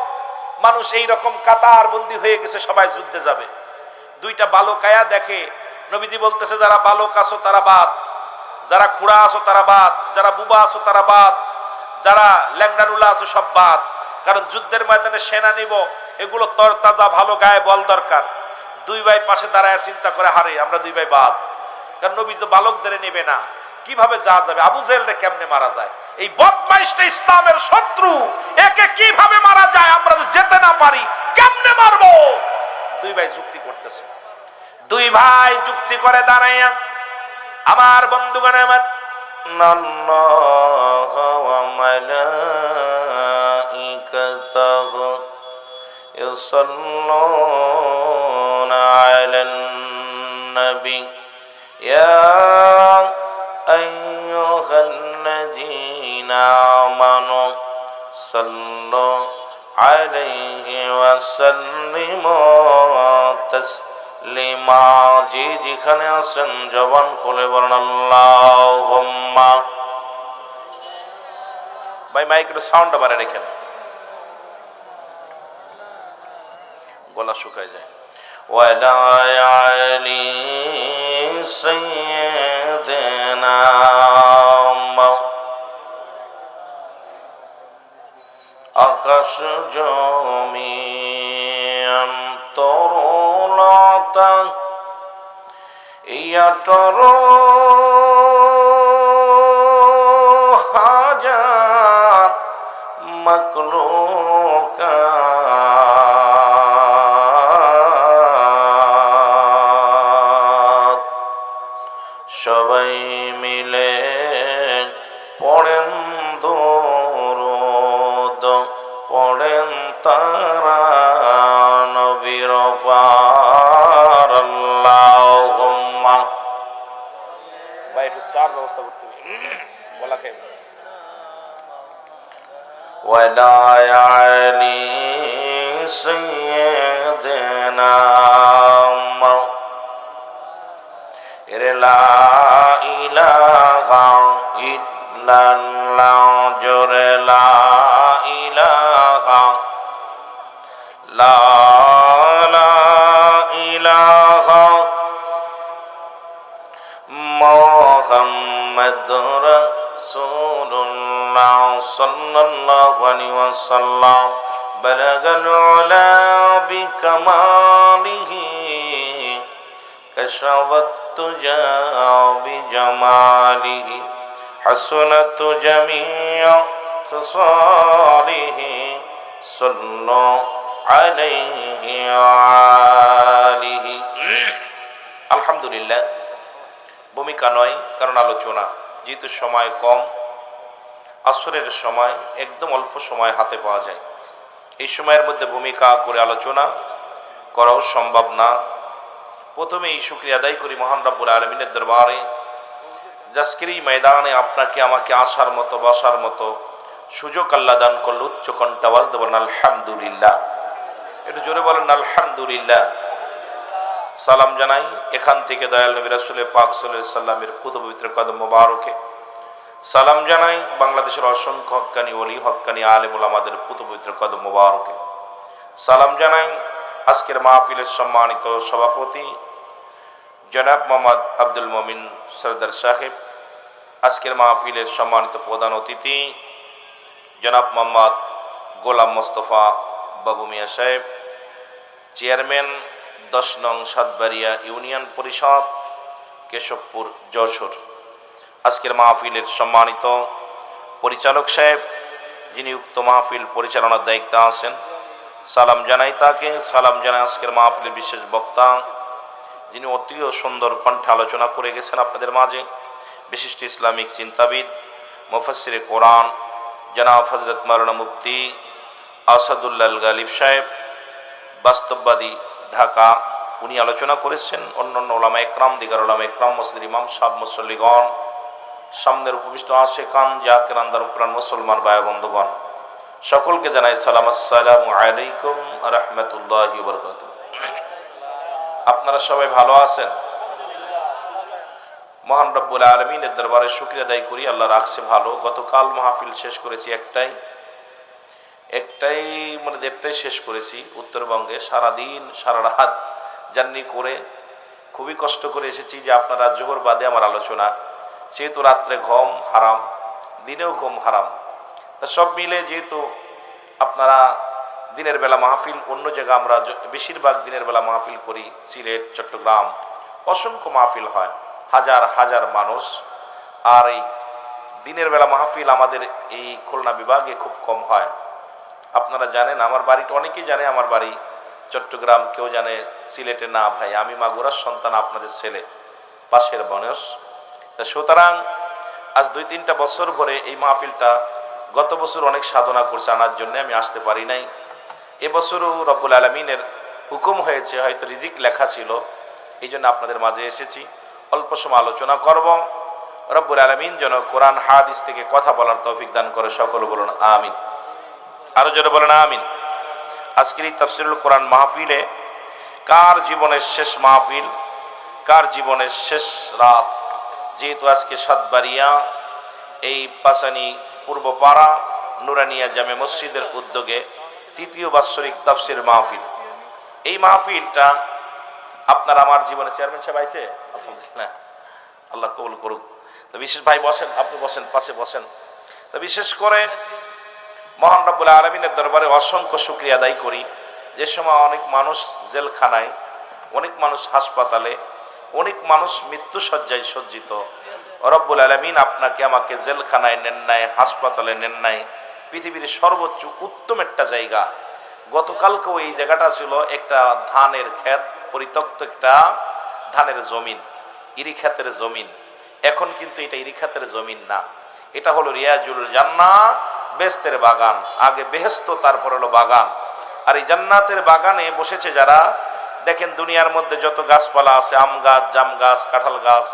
মানুষ এই রকম কাতার বন্দী হয়ে গেছে, সবাই যুদ্ধে যাবে। 2টা বালক আয়া দেখে, নবীজি বলতেছে যারা বালক আছো তারা বাদ, যারা খুড়া আছো তারা বাদ, যারা বুবা আছো তারা বাদ, যারা ল্যাংড়ানুলা আছো সব বাদ, কারণ যুদ্ধের ময়দানে সেনা নিব, এগুলো তরতাজা ভালো গায়ে বল দরকার। 2 ভাই পাশে দাঁড়ায় চিন্তা করে হারে আমরা 2 ভাই বাদ, কারণ নবী তো বালকদের নেবে না, কিভাবে যাওয়া যাবে? আবু জেহেলরে কেমনে মারা যায়? এই বদমাইশটা ইসলামের শত্রু, একে কিভাবে মারা যায়? আমরা তো যেতে না পারি, কেমনে মারবো? 2 ভাই যুক্তি করতেছে। 2 ভাই যুক্তি করে দাঁড়াইয়া আমার বন্ধুগণ, আমার আল্লাহু ওয়া মালাইকাতুহু ইউসাল্লুনা আলান নবী ইয়া আইয়ুহাল্লাযীনা আমানু সাল্লু আলাইহি ওয়া সাল্লিমু তাসলিমা। যে যেখানে আছেন জবান খুলে বলেন আল্লাহুম্মা। ভাই মাইকের সাউন্ডটা বাড়ায় রেখেন, গলা শুকায় যায়। ওয়ালা আলি সাইয়্যিদিনা আকাশ জমিন তরুলতা ইয়াটর হাজার মাকলুকাত সবাই মিলে পড়েন দুরূদ, পড়েন তারা নবীর পার আল্লাহুম্মা। ভাই একটু চার ব্যবস্থা করতে হবে, বলা খেয়ে ওয়ালা আলী সাইয়্যিদিনা লা ইলাহা ইল্লাল্লাহ জোরে লা ইলাহা লা ইলাহা মুহাম্মাদুর রাসূলুল্লাহ সাল্লাল্লাহু আলাইহি ওয়াসাল্লাম বালাগাল উলা বিকামালিহি কাশাওয়াত তুজা বিজামালিহি হাসনাত জামিউ খিসালিহি সাল্লাল্লাহু আলাইহি আলিহি। আলহামদুলিল্লাহ, ভূমিকা নয় কারণ আলোচনা, যেহেতু সময় কম, আসরের সময় একদম অল্প সময় হাতে পাওয়া যায়, এই সময়ের মধ্যে ভূমিকা করে আলোচনা করাও সম্ভব না। প্রথমেই শুকরিয়া আদায় করি মহান রব্বুল আলামিনের দরবারে, আজকের এই ময়দানে আপনাকে আমাকে আসার মতো বসার মতো সুযোগ আল্লাহ দান করল। উচ্চ কণ্ঠে আওয়াজ দেবেন আলহামদুলিল্লাহ, একটু জোরে বলেন আলহামদুলিল্লাহ। সালাম জানাই এখান থেকে দয়াল নবী রাসূল পাক সাল্লাল্লাহু আলাইহি সাল্লামের পুত পবিত্র কদম মোবারকে। সালাম জানাই বাংলাদেশের অসংখ্য হক্কানি ওলি হক্কানি আলেম ওলামাদের পুত পবিত্র কদম মোবারকে। সালাম জানাই আজকের মাহফিলের সম্মানিত সভাপতি জনাব মোহাম্মদ আব্দুল মমিন সরদার সাহেব, আজকের মাহফিলের সম্মানিত প্রধান অতিথি জনাব মোহাম্মদ গোলাম মোস্তফা বাবু মিয়া সাহেব, চেয়ারম্যান 10 নং সাতবাড়িয়া ইউনিয়ন পরিষদ কেশবপুর যশোর, আজকের মাহফিলের সম্মানিত পরিচালক সাহেব যিনি উক্ত মাহফিল পরিচালনার দায়িত্বে আছেন, সালাম জানাই তাকে। সালাম জানাই আজকের মাহফিলের বিশেষ বক্তা যিনি অতি সুন্দর কণ্ঠে আলোচনা করে গেছেন আপনাদের মাঝে, বিশিষ্ট ইসলামিক চিন্তাবিদ মুফাসসিরে কোরআন জনাব হযরত মাওলানা মুফতি আসাদুল্লাহ গালিব সাহেব, বাস্তববাদী ঢাকা, উনি আলোচনা করেছেন। অন্যান্য ওলামা একরাম, দিগার ওলামা একরাম, মসজিদ ইমাম সাহেব, মুসল্লিগণ, সামনের উপবিষ্ট আশিকান জাকিরান দারুল মুসলমান ভাই বন্ধুগণ, সকলকে জানাই সালাম, আসসালামু আলাইকুম ওয়া রাহমাতুল্লাহি ওয়া বারাকাতুহু। আপনারা সবাই ভালো আছেন? মহান রব্বুল আলামিনের দরবারে শুকরিয়া আদায় করি, আল্লাহ রাখছে ভালো। গতকাল মাহফিল শেষ করেছি একটাই মানে দেড়টায় শেষ করেছি উত্তরবঙ্গে। সারাদিন সারা রাত জার্নি করে খুবই কষ্ট করে এসেছি যে আপনারা জোহর বাদে আমার আলোচনা, যেহেতু রাত্রে ঘুম হারাম, দিনেও ঘুম হারাম, তা সব মিলে যেহেতু আপনারা দিনের বেলা মাহফিল, অন্য জায়গা আমরা বেশিরভাগ দিনের বেলা মাহফিল করি, সিলেট চট্টগ্রাম অসংখ্য মাহফিল হয়, হাজার হাজার মানুষ, আর এই দিনের বেলা মাহফিল আমাদের এই খুলনা বিভাগে খুব কম হয়। আপনারা জানেন আমার বাড়িটা, অনেকেই জানে আমার বাড়ি চট্টগ্রাম, কেউ জানে সিলেটে না। ভাই আমি মাগুরার সন্তান, আপনাদের ছেলে, পাশের বয়স। তা সুতরাং আজ 2-3টা বছর ধরে এই মাহফিলটা, গত বছর অনেক সাধনা করছে আনার জন্য, আমি আসতে পারি নাই। এবছরও রব্বুল আলামিনের হুকুম হয়েছে, হয়তো রিজিক লেখা ছিল, এই জন্য আপনাদের মাঝে এসেছি। অল্প সময় আলোচনা করব। রব্বুল আলামিন যেন কোরআন হাদিস থেকে কথা বলার তৌফিক দান করে, সকল বলুন আমিন। আরো জোরে বলেন আমিন। আজকের এই তাফসীরুল কোরআন মাহফিলে কার জীবনের শেষ মাহফিল, কার জীবনের শেষ রাত, যেহেতু আজকে সাতবাড়িয়া এই পাসানি পূর্বপাড়া নুরানিয়া জামে মসজিদের উদ্যোগে 3য় বাৎসরিক তাফসীর মাহফিল। এই মাহফিলটা আপনার আমার জীবনে, চেয়ারম্যান সাহেব আইছে, আলহামদুলিল্লাহ, আল্লাহ কবুল করুক। তো বিশেষ ভাই বসেন, আপনি বসেন, পাশে বসেন। তো বিশেষ করে মহান রব্বুল আলামিনের দরবারে অসংখ্য শুকরিয়া আদায় করি, যে সময় অনেক মানুষ জেলখানায়, অনেক মানুষ হাসপাতালে, অনেক মানুষ মৃত্যু শয্যায় সজ্জিত, রব্বুল আলামিন আপনাকে আমাকে জেলখানায় নেন নাই, হাসপাতালে নেন নাই, পৃথিবীর সর্বোচ্চ উত্তম একটা জায়গা। গতকালকেও এই জায়গাটা ছিল একটা ধানের ক্ষেত, পরিত্যক্ত একটা ধানের জমিন, ইরি ক্ষেতের জমিন। এখন কিন্তু এটা ইরি ক্ষেতের জমিন না, এটা হলো রিয়াজুল জান্নাহ, বেহেশতের বাগান। আগে বেহেশত, তারপর হলো বাগান। আর এই জান্নাতের বাগানে বসেছে যারা, দেখেন দুনিয়ার মধ্যে যত গাছপালা আছে, আম গাছ, জাম গাছ, কাঁঠাল গাছ,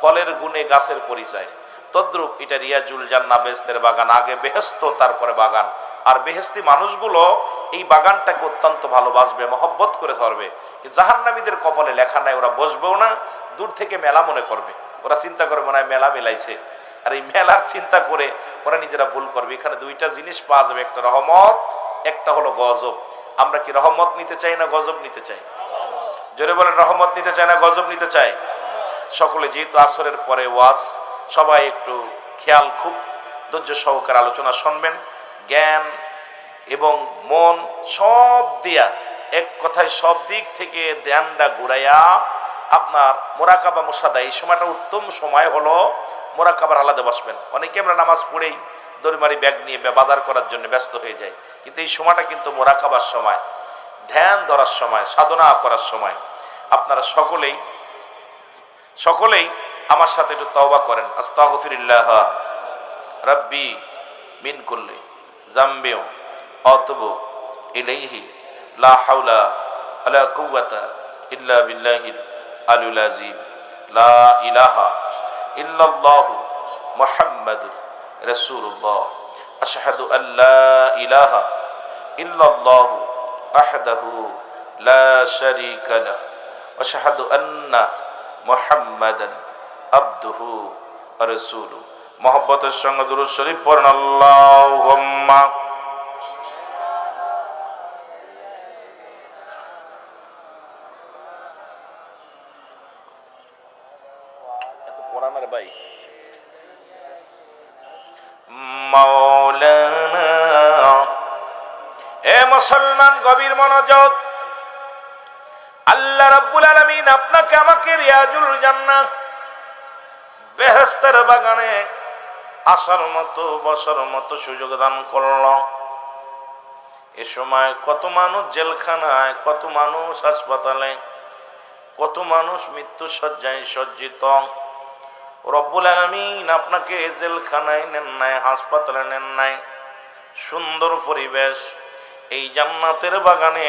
ফলের গুণে গাছের পরিচয়, তদ্রূপ এটা রিয়াজুল জান্নাহ, বেহেশতের বাগান। আগে বেহেশত, তারপরে বাগান। আর বেহেশতি মানুষগুলো এই বাগানটাকে অত্যন্ত ভালোবাসবে, মহব্বত করে ধরবে। কিন্তু জাহান্নামীদের কপালে লেখা নাই, ওরা বসবেও না, দূর থেকে মেলা মনে করবে। ওরা চিন্তা করে মনে হয় মেলা মিলাইছে। আর এই মেলার চিন্তা করে ওরা নিজেরা ভুল করবে। এখানে দুইটা জিনিস পাওয়া যাবে, একটা রহমত, একটা হলো গজব। আমরা কি রহমত নিতে চাই না গজব নিতে চাই? জোরে বলেন, রহমত নিতে চাই না গজব নিতে চাই? সকলে যেহেতু আসরের পরে ওয়াজ, সবাই একটু খেয়াল, খুব ধৈর্য সহকারে আলোচনা শুনবেন। জ্ঞান এবং মন সব দিয়া, এক কথায় সব দিক থেকে ধ্যানটা ঘুরাইয়া আপনার মোরাকাবা মুসাদা, এই সময়টা উত্তম সময় হলো মোরাকাবার আলাদা বসবেন। অনেকে আমরা নামাজ পড়েই দড়িমারি ব্যাগ নিয়ে বাজার করার জন্য ব্যস্ত হয়ে যায়, কিন্তু এই সময়টা কিন্তু মোরাকাবার সময়, ধ্যান ধরার সময়, সাধনা করার সময়। আপনারা সকলেই আমার সাথে একটু তওবা করেন। আস্তাগফিরুল্লাহ রাব্বি মিন কুল্লি যামবি ওয়া আতুবু ইলাইহি লা হাওলা ওয়ালা কুওয়াতা ইল্লা বিল্লাহিল আলিয়্যিল আযীম। লা ইলাহা ইল্লাল্লাহু মুহাম্মাদুর রাসূলুল্লাহ। আশহাদু আল্লা ইলাহা ইল্লাল্লাহু ওয়াহদাহু লা শারীকা লাহু ওয়া আশহাদু আন্না মুহাম্মাদান আবদুহু ওয়া রাসূলুহু। মহব্বতের সঙ্গে দুরূদ শরীফ পড়ুন। আল্লাহুম্মা মাওলানা। এ মুসলমান, গভীর মনোযোগ। আল্লাহ রাব্বুল আলামিন আপনাকে আমাকে রিয়াজুল জান্নাহ, বেহেশতের বাগানে আসার মতো, বসার মতো সুযোগ দান করল। এ সময় কত মানুষ জেলখানায়, কত মানুষ হাসপাতালে, কত মানুষ মৃত্যু শয্যায় সজ্জিত। রব্বুল আলামিন আপনাকে জেলখানায় নেন নাই, হাসপাতালে নেন নাই, সুন্দর পরিবেশ, এই জান্নাতের বাগানে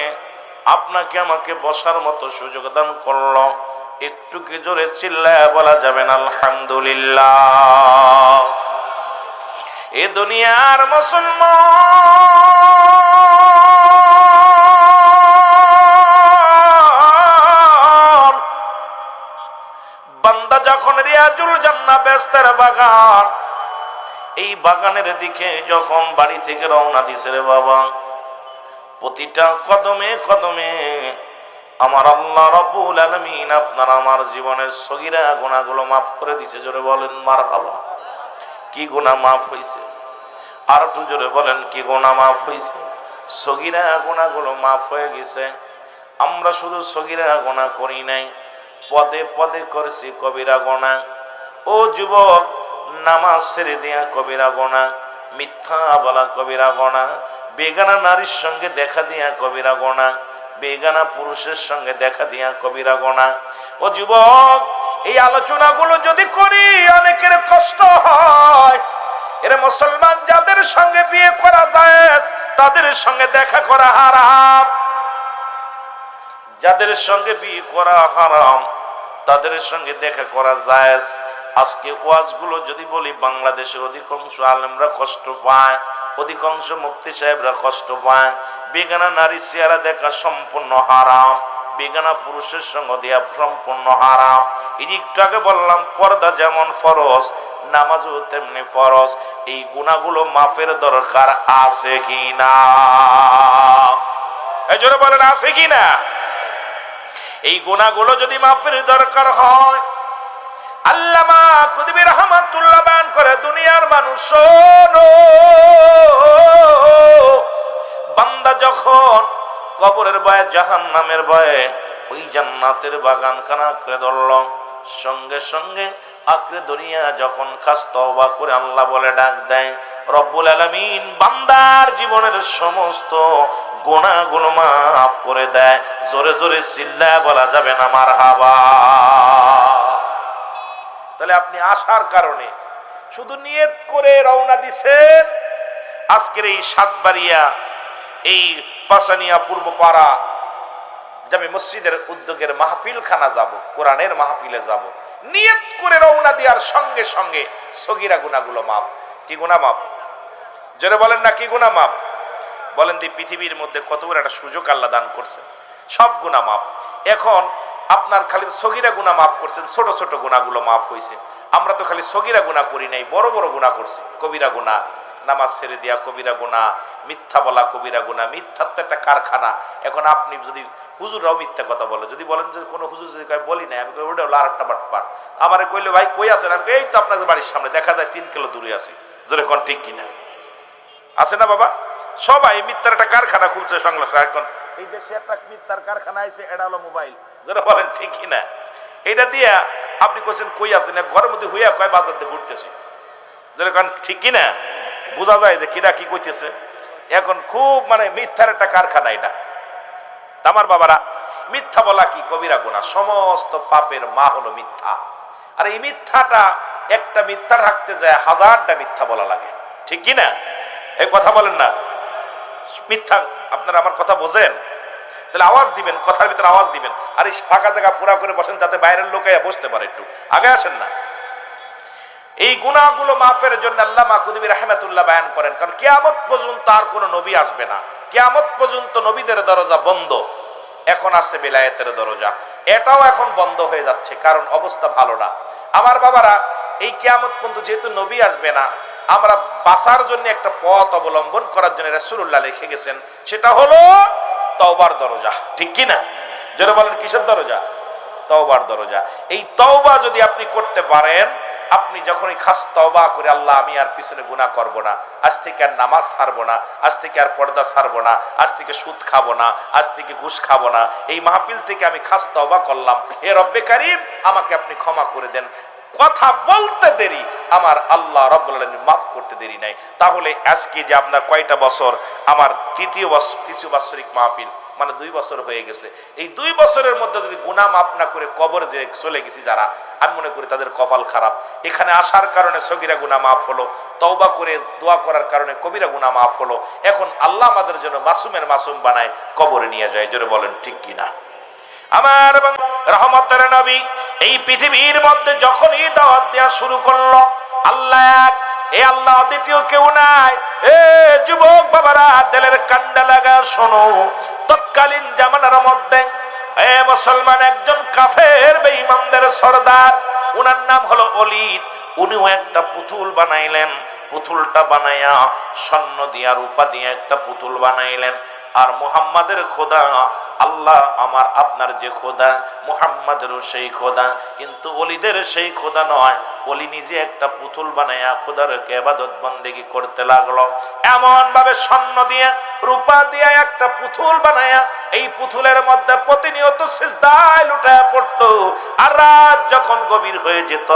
আপনাকে আমাকে বসার মতো সুযোগ দান করল। একটু কি জোরে চিল্লায়া বলা যাবেন আলহামদুলিল্লাহ? এ দুনিয়ার মুসলমান বান্দা যখন রিয়াজুল জান্নাহ, বেহেশতের বাগান, এই বাগানের দিকে যখন বাড়ি থেকে রওনা দিছে রে বাবা, প্রতিটা কদমে কদমে আমার আল্লাহ রাব্বুল আলামিন আপনার আমার জীবনের সগীরা গুনাহগুলো মাফ করে দিয়েছে। জোরে বলেন মারহাবা। কি গুনাহ মাফ হইছে? আর একটু জোরে বলেন, কি গুনাহ মাফ হইছে? সগীরা গুনাহগুলো মাফ হয়ে গেছে। আমরা শুধু সগীরা গুনাহ করি নাই, পদে পদে করেছি কবিরা গুনাহ। ও যুবক, নামাজ ছেড়ে দিয়া কবিরা গুনাহ, মিথ্যা বলা কবিরা গুনাহ, বেগানা নারীর সঙ্গে দেখা দিয়া কবিরা গুনাহ, বেগানা পুরুষের সঙ্গে দেখা দিয়া কবিরা গুনাহ। ও যুবক, এই আলোচনাগুলো যদি করি অনেকের কষ্ট হয়। এর মুসলমান, যাদের সঙ্গে বিয়ে করা জায়েজ তাদের সঙ্গে দেখা করা হারাম, যাদের সঙ্গে বিয়ে করা হারাম তাদের সঙ্গে দেখা করা জায়েজ। আজকে ওয়াজগুলো যদি বলি, বাংলাদেশের অধিকাংশ আলেমরা কষ্ট পায়, অধিকাংশ মুফতি সাহেবরা কষ্ট পায়। বেগানা নারী চেহারা দেখা সম্পূর্ণ হারাম, বেগানা পুরুষের সঙ্গে দেয়া সম্পূর্ণ হারাম। এই একটু আগে বললাম, পর্দা যেমন ফরজ, নামাজও তেমনি ফরজ। এই গুনাহগুলো মাফের দরকার আছে কি না? এই জোরে বলেন, আছে কি না? এই গুনাহগুলো যদি মাফের দরকার হয়, আল্লামা কুতুবী রাহমাতুল্লাহ বয়ান করে, দুনিয়ার মানুষ শোনো, বান্দা যখন কবরের ভয়ে, জাহান্নামের ভয়ে ওই জান্নাতের বাগান খানা আঁকড়ে ধরল, সঙ্গে সঙ্গে আঁকড়ে ধরিয়া যখন খাস তওবা করে আল্লাহ বলে ডাক দেয়, রব্বুল আলামিন বান্দার জীবনের সমস্ত গুনাহগুলো মাফ করে দেয়। জোরে জোরে চিল্লায় বলা যাবে না মারহাবা। তাহলে আপনি আসার কারণে শুধু নিয়ত করে রওনা দিছেন, আজকের এই সাতবাড়িয়া, এই পাশানিয়া পূর্বপাড়া জামে মসজিদের উদ্যোগের মাহফিল খানা যাব, কোরআনের মাহফিলে যাব, নিয়ত করে রওনা দেওয়ার সঙ্গে সঙ্গে সগীরা গুনাহগুলো মাপ। কি গুনাহ মাপ? জোরে বলেন না, কি গুনাহ মাপ? বলেন দি পৃথিবীর মধ্যে কত বড় একটা সুযোগ আল্লাহ দান করছেন, সব গুনাহ মাপ। এখন আপনার খালি সগীরা গুনাহ মাফ করছেন, ছোট ছোট গুনাহগুলো মাফ হয়েছে। আমরা তো খালি সগীরা গুনাহ করি নাই, বড় বড় গুনাহ করছি। কবিরা গুনাহ, নামাজ ছেড়ে দেওয়া কবিরা গুনাহ, মিথ্যা বলা কবিরা গুনাহ। মিথ্যার তো একটা কারখানা। এখন আপনি যদি হুজুররাও মিথ্যা কথা বলে, যদি বলেন যে কোনো হুজুর যদি কয় বলি না, আমি ওটা হলো আরেকটা বাটপার। আমারে কইলে ভাই কই আছেন, আমি এই তো আপনাদের বাড়ির সামনে, দেখা যায় 3 কিলো দূরে আছি। জোরে কোন ঠিক কিনা? আছে না বাবা? সবাই মিথ্যার একটা কারখানা খুলছে সংলাপ। এখন এই দেশে একটা মিথ্যার কারখানা আছে, এটা হলো মোবাইল। জোরে বলেন ঠিক কিনা? এটা দিয়া আপনি কইছেন কই আছেন, ঘরের মধ্যে হইয়া কয় বাজার দিয়ে ঘুরতেছি। জোরে কোন ঠিক কিনা? বোঝা যায় যে কিরা কি কইতেছে। এখন খুব মানে মিথ্যার একটা কারখানা এটা। আমার বাবারা, মিথ্যা বলা কি কবিরা গুনাহ, সমস্ত পাপের মা হলো মিথ্যা। আর এই মিথ্যাটা, একটা মিথ্যা রাখতে যায় 1000টা মিথ্যা বলা লাগে, ঠিক কিনা? এই কথা বলেন না? মিথ্যা, আপনারা আমার কথা বোঝেন? তাহলে আওয়াজ দিবেন, কথার ভিতরে আওয়াজ দিবেন। আর এই ফাঁকা জায়গা পুরা করে বসেন যাতে বাইরের লোক বসতে পারে, একটু আগে আসেন না। এই গুনাহগুলো মাফের জন্য আল্লামা কুতুবী রাহমাতুল্লাহ বয়ান করেন, কারণ কিয়ামত পর্যন্ত আর কোনো নবী আসবে না। কিয়ামত পর্যন্ত নবীদের দরজা বন্ধ। এখন আসছে বেলায়েতের দরজা, এটাও এখন বন্ধ হয়ে যাচ্ছে, কারণ অবস্থা ভালো না। আমার বাবারা, এই কিয়ামত পর্যন্ত যেহেতু নবী আসবে না, আমরা বাঁচার জন্য একটা পথ অবলম্বন করার জন্য রাসূলুল্লাহ লিখে গেছেন, সেটা হলো তওবার দরজা, ঠিক কি না? যারা বলেন কিসের দরজা? তওবার দরজা। এই তওবা যদি আপনি করতে পারেন, আপনি যখনই খাস তওবা করে, আল্লাহ আমি আর পিছনে গুনাহ করব না, আজ থেকে আর নামাজ ছাড়বো না, আজ থেকে আর পর্দা ছাড়বো না, আজ থেকে সুদ খাবো না, আজ থেকে ঘুষ খাবো না, এই মাহফিল থেকে আমি খাস তওবা করলাম, হে রব্বে কারীম আমাকে আপনি ক্ষমা করে দেন। কথা বলতে দেরি, আমার আল্লাহ রাব্বুল আলামিন মাফ করতে দেরি নাই। তাহলে আজকে যে আপনার কয়টা বছর, আমার তৃতীয় বাৎসরিক মাহফিল, মানে 2 বছর হয়ে গেছে। এই 2 বছরের মধ্যে যদি গুনাহ মাফ না করে কবর যে চলে গেছি যারা, আমি মনে করি তাদের কপাল খারাপ। এখানে আসার কারণে সগীরা গুনাহ মাফ হলো, তওবা করে দোয়া করার কারণে কবিরা গুনাহ মাফ হলো। এখন আল্লাহ আমাদের জন্য মাসুমের মাসুম বানায় কবরে নিয়ে যায়। জোরে বলেন ঠিক কিনা? আমার রহমতের নবী এই পৃথিবীর মধ্যে যখনই দাওয়াত দেওয়া শুরু করলো, আল্লাহ এ আল্লাহ, দ্বিতীয় কেউ নাই। এ যুবক বাবারা, দিলের কান্ডা লাগা শোনো, তৎকালীন জামানার মধ্যে এ মুসলমান একজন কাফের বেঈমানদের সরদার, ওনার নাম হলো ওলীদ। উনিও একটা পুতুল বানাইলেন। পুতুলটা বানাইয়া স্বর্ণ দিয়া রূপা দিয়ে একটা পুতুল বানাইলেন। আর মুহাম্মাদের খোদা আল্লাহ, আমার আপনার যে খোদা, মুহাম্মাদেরও সেই খোদা, কিন্তু ওলীদের সেই খোদা নয়। ওলী নিজে একটা পুতুল বানায়া খোদার ইবাদত বন্দেগী করতে লাগলো। এমন ভাবে স্বর্ণ দিয়া রূপা দিয়া একটা পুতুল বানায়া, এই পুতুলের মধ্যে প্রতিনিয়ত সিজদায় লুটায় পড়তো। আর রাত যখন গভীর হয়ে যেত,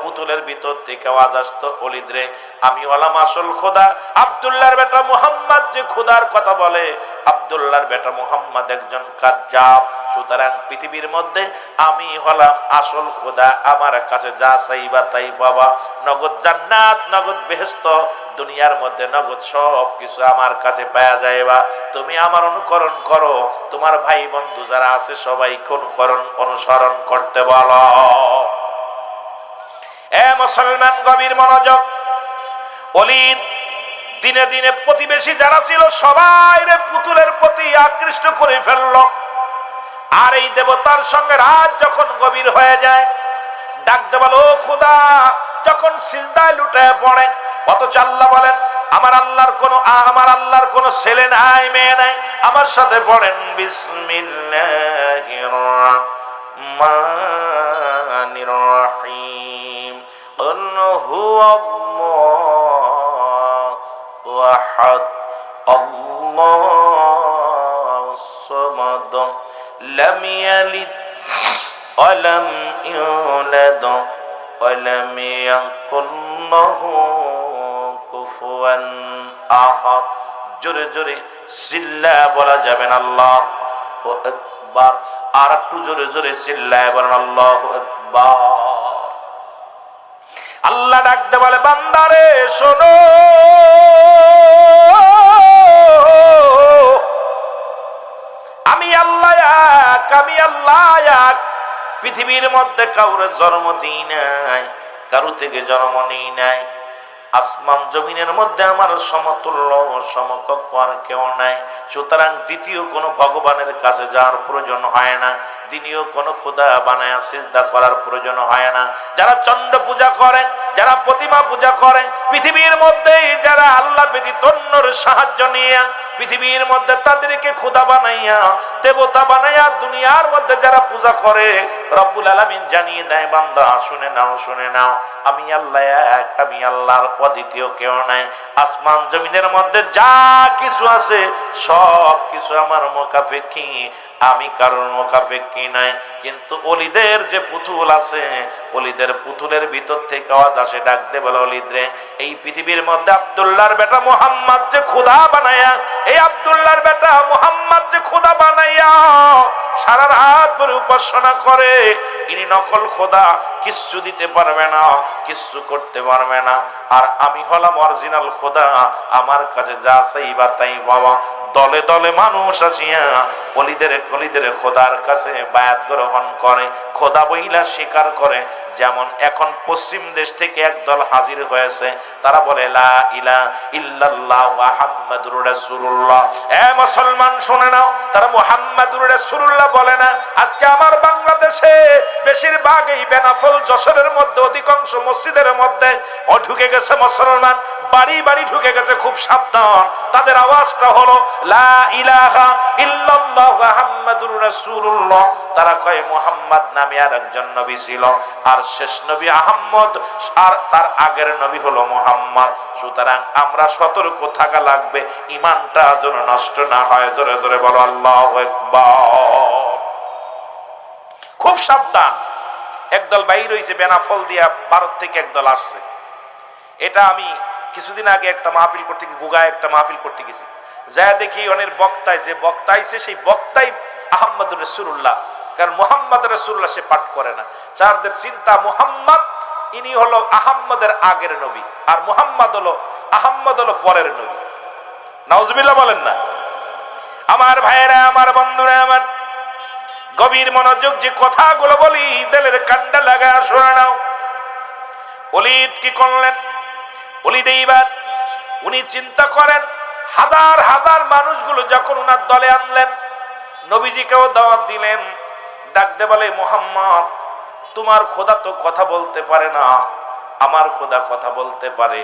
পুতুলের ভিতর থেকে আওয়াজ আসতো, ওলীদ রে, আমি হলাম আসল খোদা। আব্দুল্লাহর বেটা মুহাম্মদ যে খোদার কথা বলে, আব্দুল্লাহর বেটা মুহাম্মদ একজন কাজ্জাব। সুতরাং পৃথিবীর মধ্যে আমি হলাম আসল খোদা। আমার কাছে যা চাইবা তাই পাবা, নগদ জান্নাত, নগদ বেহেশত, দুনিয়ার মধ্যে নগদ সব কিছু আমার কাছে পাওয়া যায়বা। তুমি আমার অনুকরণ করো, তোমার ভাই বন্ধু যারা আছে সবাইকে অনুসরণ করতে বলো। এ মুসলমান, গভীর মনোযোগ। ওলীদ দিনে দিনে প্রতিবেশী যারা ছিল সবাই পুতুলের প্রতি আকৃষ্ট করে ফেললো। আর এই দেবতার সঙ্গে রাত যখন গভীর হয়ে যায়, ডাকতে বলো খোদা, যখন সিজদায় লুটায় পড়ে, অথচ আল্লাহ বলেন আমার আল্লাহর কোনো ছেলে নাই, মেয়ে নাই। আমার সাথে পড়েন, বিসমিল্লাহির রাহমানির রাহিম। কুল হুয়াল্লাহু আহাদ, আল্লাহুস সামাদ, লাম ইয়ালিদ ওয়া লাম ইউলাদ ওয়া লাম ইয়াকুল লাহু কুফুয়ান আহাদ। জোরে জোরে চিল্লায়া বলা যাবে না আল্লাহু আকবার। আর একটু জোরে জোরে চিল্লায়া বলেন আল্লাহু আকবার। আল্লাহ ডাকতে বলে বান্দারে শোনো, আমি আল্লাহ এক, আমি আল্লাহ এক। পৃথিবীর মধ্যে কাউরে জন্ম দিই নাই, কারো থেকে জন্ম নিই নাই। আসমান জমিনের মধ্যে আমার সমতুল্য সমকক্ষ আর কেউ নাই। সুতরাং দ্বিতীয় কোনো ভগবানের কাছে যাওয়ার প্রয়োজন হয় না, দ্বিতীয় কোনো খোদা বানায় সিজদা করার প্রয়োজন হয় না। যারা চন্দ্র পূজা করে, যারা প্রতিমা পূজা করে, পৃথিবীর মধ্যে যারা আল্লাহ ব্যতীত অন্যের সাহায্য নিয়ে পৃথিবীর মধ্যে তাদেরকে খোদা বানাইয়া দেবতা বানাইয়া দুনিয়ার মধ্যে যারা পূজা করে, রব্বুল আলামিন জানিয়ে দেয় বান্দা শুনে নাও, শুনে নাও, আমি আল্লাহ এক, আমি আল্লাহর অদ্বিতীয় কেউ নাই। আসমান জমিনের মধ্যে যা কিছু আছে সব কিছু আমার মুখাপেক্ষী, আমি কারোর মুখাপেক্ষী নাই। কিন্তু অলিদের যে পুতুল আছে, অলিদের পুতুলের ভিতর থেকে আওয়াজ আসে, ডাক দে বলে অলিদরে, এই পৃথিবীর মধ্যে আব্দুল্লাহর বেটা মুহাম্মদ যে খোদা বানায়া, এই আব্দুল্লাহর বেটা মুহাম্মদ যে খোদা বানাইয়া সারা রাত ধরে উপাসনা করে, ইনি নকল খোদা, কিচ্ছু দিতে পারবে না, কিচ্ছু করতে পারবে না। আর আমি হলাম অরিজিনাল খোদা, আমার কাছে যা চাইবা তাই পাওয়া। দলে দলে মানুষ আসিয়া অলিদের খোদার কাছে বায়াত গ্রহণ করে, খোদা বইলা স্বীকার করে। যেমন এখন পশ্চিম দেশ থেকে একদল হাজির হয়েছে, তারা বলে লা ইলাহা ইল্লাল্লাহ মুহাম্মাদুর রাসূলুল্লাহ। এ মুসলমান শুনে নাও, তারা মুহাম্মাদুর রাসূলুল্লাহ বলে না। আজকে আমার বাংলাদেশে বেশিরভাগ এই বেনাফল যশোরের মধ্যে অধিকাংশ মসজিদের মধ্যে ঢুকে গেছে মুসলমান, বাড়ি বাড়ি ঢুকে গেছে। খুব সাবধান, তাদের আওয়াজটা হলো লা ইলাহা ইল্লাল্লাহ মুহাম্মাদুর রাসূলুল্লাহ। তারা কয় মুহাম্মদ নামে আর একজন নবী ছিল, আর শেষ নবী আহমদ, আর তার আগের নবী হলো মুহাম্মদ। সুতরাং আমরা সতর্ক থাকা লাগবে, ঈমানটা যেন নষ্ট না হয়। জোরে জোরে বলো আল্লাহু আকবার। খুব সাবধান। একদল বাইর হইছে বেনাফল দিয়া, ভারত থেকে একদল আসছে। এটা আমি কিছুদিন আগে একটা মাহফিল করতে গিয়ে, গুগায় একটা মাহফিল করতে গেছি, যা দেখি অনেক বক্তায়, যে বক্তা আইছে সেই বক্তাই আহমদুর রাসূলুল্লাহ, কারণ মুহাম্মদ রাসূলুল্লাহ সে পাঠ করে না। যাদের চিন্তা মুহাম্মদ ইনি হলো আহমদের আগের নবী, আর আহমদ হলো পরের নবী। নাউজুবিল্লাহ বলেন না। আমার ভাইয়েরা, আমার বন্ধুরা, আমার গভীর মনোযোগ যে কথাগুলো বলি, দিলের কান্ডা লাগা শোনা নাও। ওলিদ কি করলেন? ওলিদ এইবার উনি চিন্তা করেন, হাজার হাজার মানুষগুলো যখন উনার দলে আনলেন, নবীজিকেও দাওয়াত দিলেন, ডাকতে বলে মুহাম্মদ, তোমার খোদা তো কথা বলতে পারে না, আমার খোদা কথা বলতে পারে।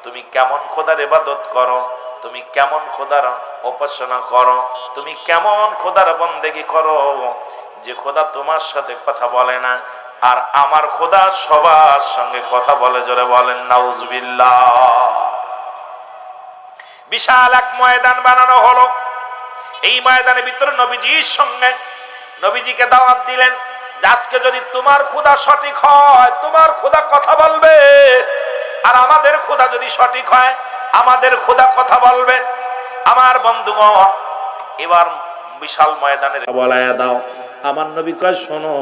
তুমি কেমন খোদার ইবাদত করো, তুমি কেমন খোদার উপাসনা করো, তুমি কেমন খোদার বন্দেগী করো, যে খোদা তোমার সাথে কথা বলে না, আর আমার খোদা সবার সঙ্গে কথা বলে। জোরে বলেন নাউজুবিল্লাহ। বিশাল এক ময়দান বানানো হলো। এই ময়দানের ভিতরে নবীজির সঙ্গে নবীজিকে দাওয়াত দিলেন, আজকে যদি তোমার খোদা সঠিক হয়, তোমার খোদা কথা বলবে, আর আমাদের খোদা যদি সঠিক হয়, আমাদের খোদা কথা বলবে। আমার বন্ধুগণ, এবার বিশাল ময়দানের বলায়া দাও। আমার নবী কয়, শোনো,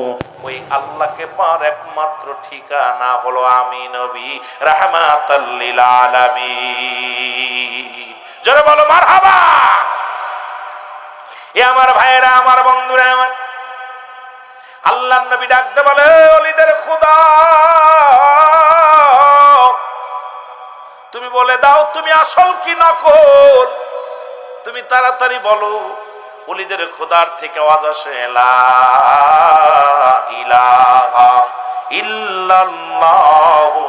ওই আল্লাহকে পার একমাত্র ঠিকানা হলো আমি নবী রাহমাতাল লিল আলামিন। জোরে বলো মারহাবা। এ আমার ভাইয়েরা, আমার বন্ধুরা, আমার আল্লাহর নবী ডাকতে বলে, ওলিদের খোদা, তুমি বলে দাও তুমি আসল কি নকল, তুমি তাড়াতাড়ি বলো। ওলিদের খোদার থেকে আওয়াজ আসে, লা ইলাহা ইল্লাল্লাহু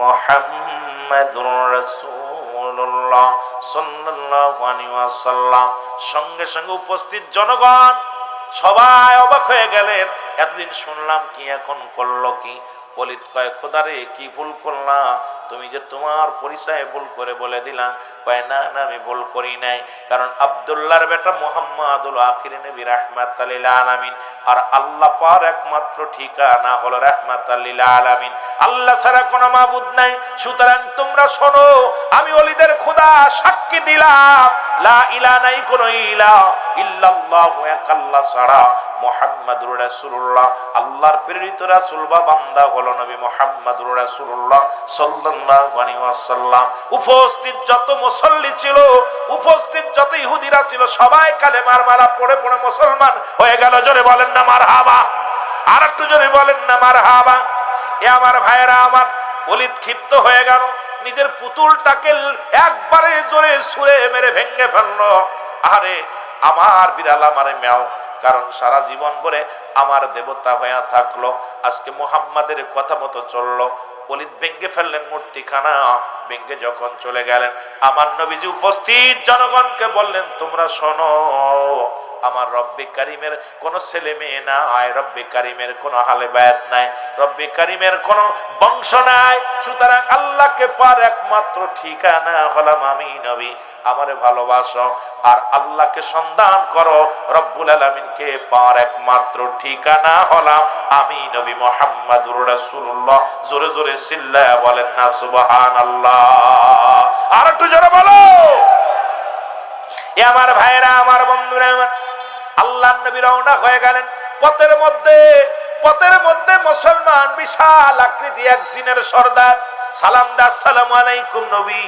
মুহাম্মাদুর রাসূলুল্লাহ সাল্লাল্লাহু আলাইহি ওয়াসাল্লাম। সঙ্গে সঙ্গে উপস্থিত জনগণ সবাই অবাক হয়ে গেলেন। এতদিন শুনলাম কি, এখন করলো কি? ওলীদ কয়, খোদারে কি ভুল করলা? তুমি যে তোমার পরিচয় ভুল করে বলে দিলা। কয়, না না, আমি ভুল করি নাই, কারণ আব্দুল্লাহর বেটা মুহাম্মাদুল আখির নবী রাহমাতাল লিল আলামিন, আর আল্লাহ পার একমাত্র ঠিকানা হলো রাহমাতাল লিল আলামিন। আল্লাহ ছাড়া কোনো মাবুদ নাই। সুতরাং তোমরা শোনো, আমি ওলীদের খোদা সাক্ষী দিলাম, লা ইলাহা নাই কোনো ইলাহ ইল্লাল্লাহু, এক আল্লাহ ছাড়া মুহাম্মাদুর রাসূলুল্লাহ, আল্লাহর প্রেরিত রাসূল বা বান্দা হলো নবী মুহাম্মাদুর রাসূলুল্লাহ সাল্লাল্লাহু আলাইহি ওয়াসাল্লাম। উপস্থিত যত মুসল্লি ছিল, উপস্থিত যত ইহুদিরা ছিল, সবাই কালেমার মালা পড়ে পড়ে মুসলমান হয়ে গেল। জোরে বলেন না মারহাবা, আর একটু জোরে বলেন না মারহাবা। এ আমার ভাইয়েরা, আমার ওলীদ ক্ষিপ্ত হয়ে গেল, নিজের পুতুলটাকে একবারে জোরে ছুঁড়ে মেরে ভেঙে ফেললো। আরে আমার বিড়াল, আমারে মেও, কারণ সারা জীবন ভরে আমার দেবতা হয়ে থাকলো, আজকে মুহাম্মাদের কথা মতো চললো। ওলীদ ভেঙে ফেললেন মূর্তিখানা, ভেঙে যখন চলে গেলেন, আমার নবীজি উপস্থিত জনগণকে বললেন, তোমরা শোনো, আমার রব্বে কারিমের কোন ছেলে মেয়ে নাই, রব্বে কারিমের কোন হালে বায়াত নাই, রব্বে কারিমের কোন বংশ নাই। সুতরাং আল্লাহকে পার একমাত্র ঠিকানা হলাম আমি নবী। আমারে ভালোবাসো আর আল্লাহকে সন্ধান করো, রব্বুল আলামিনকে পার একমাত্র ঠিকানা হলাম আমি নবী মুহাম্মাদুর রাসূলুল্লাহ। জোরে জোরে চিল্লায়া বলেন না সুবহানাল্লাহ, আর একটু জোরে বলো। এ আমার ভাইরা, আমার বন্ধুরা, আমার আল্লাহর নবী রওনা হয়ে গেলেন। পথের মধ্যে মুসলমান বিশাল আকৃতি এক জিনের সর্দার সালাম দা, আসসালামু আলাইকুম নবী।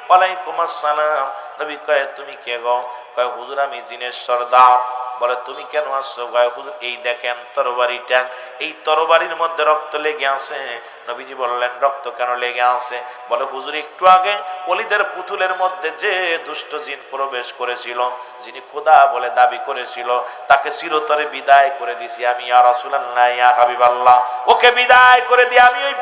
ওয়ালাইকুম আসসালাম। নবী কয়, তুমি কে গো? কয়, হুজুর আমি জিনের সর্দার। বলে, তুমি কেন আসছো? কয়, হুজুর এই দেখেন তরবারিটা, এই তরবারির মধ্যে রক্ত লেগে আছে। নবীজি বললেন, রক্ত কেন লেগে আছে? বলে, হুজুর একটু আগে ওলীদের পুতুলের মধ্যে যে দুষ্ট জিন প্রবেশ করেছিল, যিনি খোদা বলে দাবি করেছিল, তাকে চিরতরে বিদায় করে দিছি আমি, ইয়া রাসূলুল্লাহ, ইয়া হাবিবাল্লাহ। ওকে বিদায় করে দিয়ে আমি ওই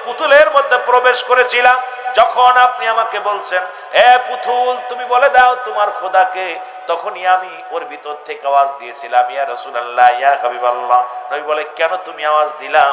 পুতুলের মধ্যে প্রবেশ করেছিলাম। যখন আপনি আমাকে বলছেন, এ পুতুল তুমি বলে দাও তোমার খোদাকে, তখনই আমি ওর ভিতর থেকে আওয়াজ দিয়েছিলাম, ইয়া রাসূলুল্লাহ, ইয়া হাবিবাল্লাহ। নবী বলে, কেন তুমি আওয়াজ দিলা?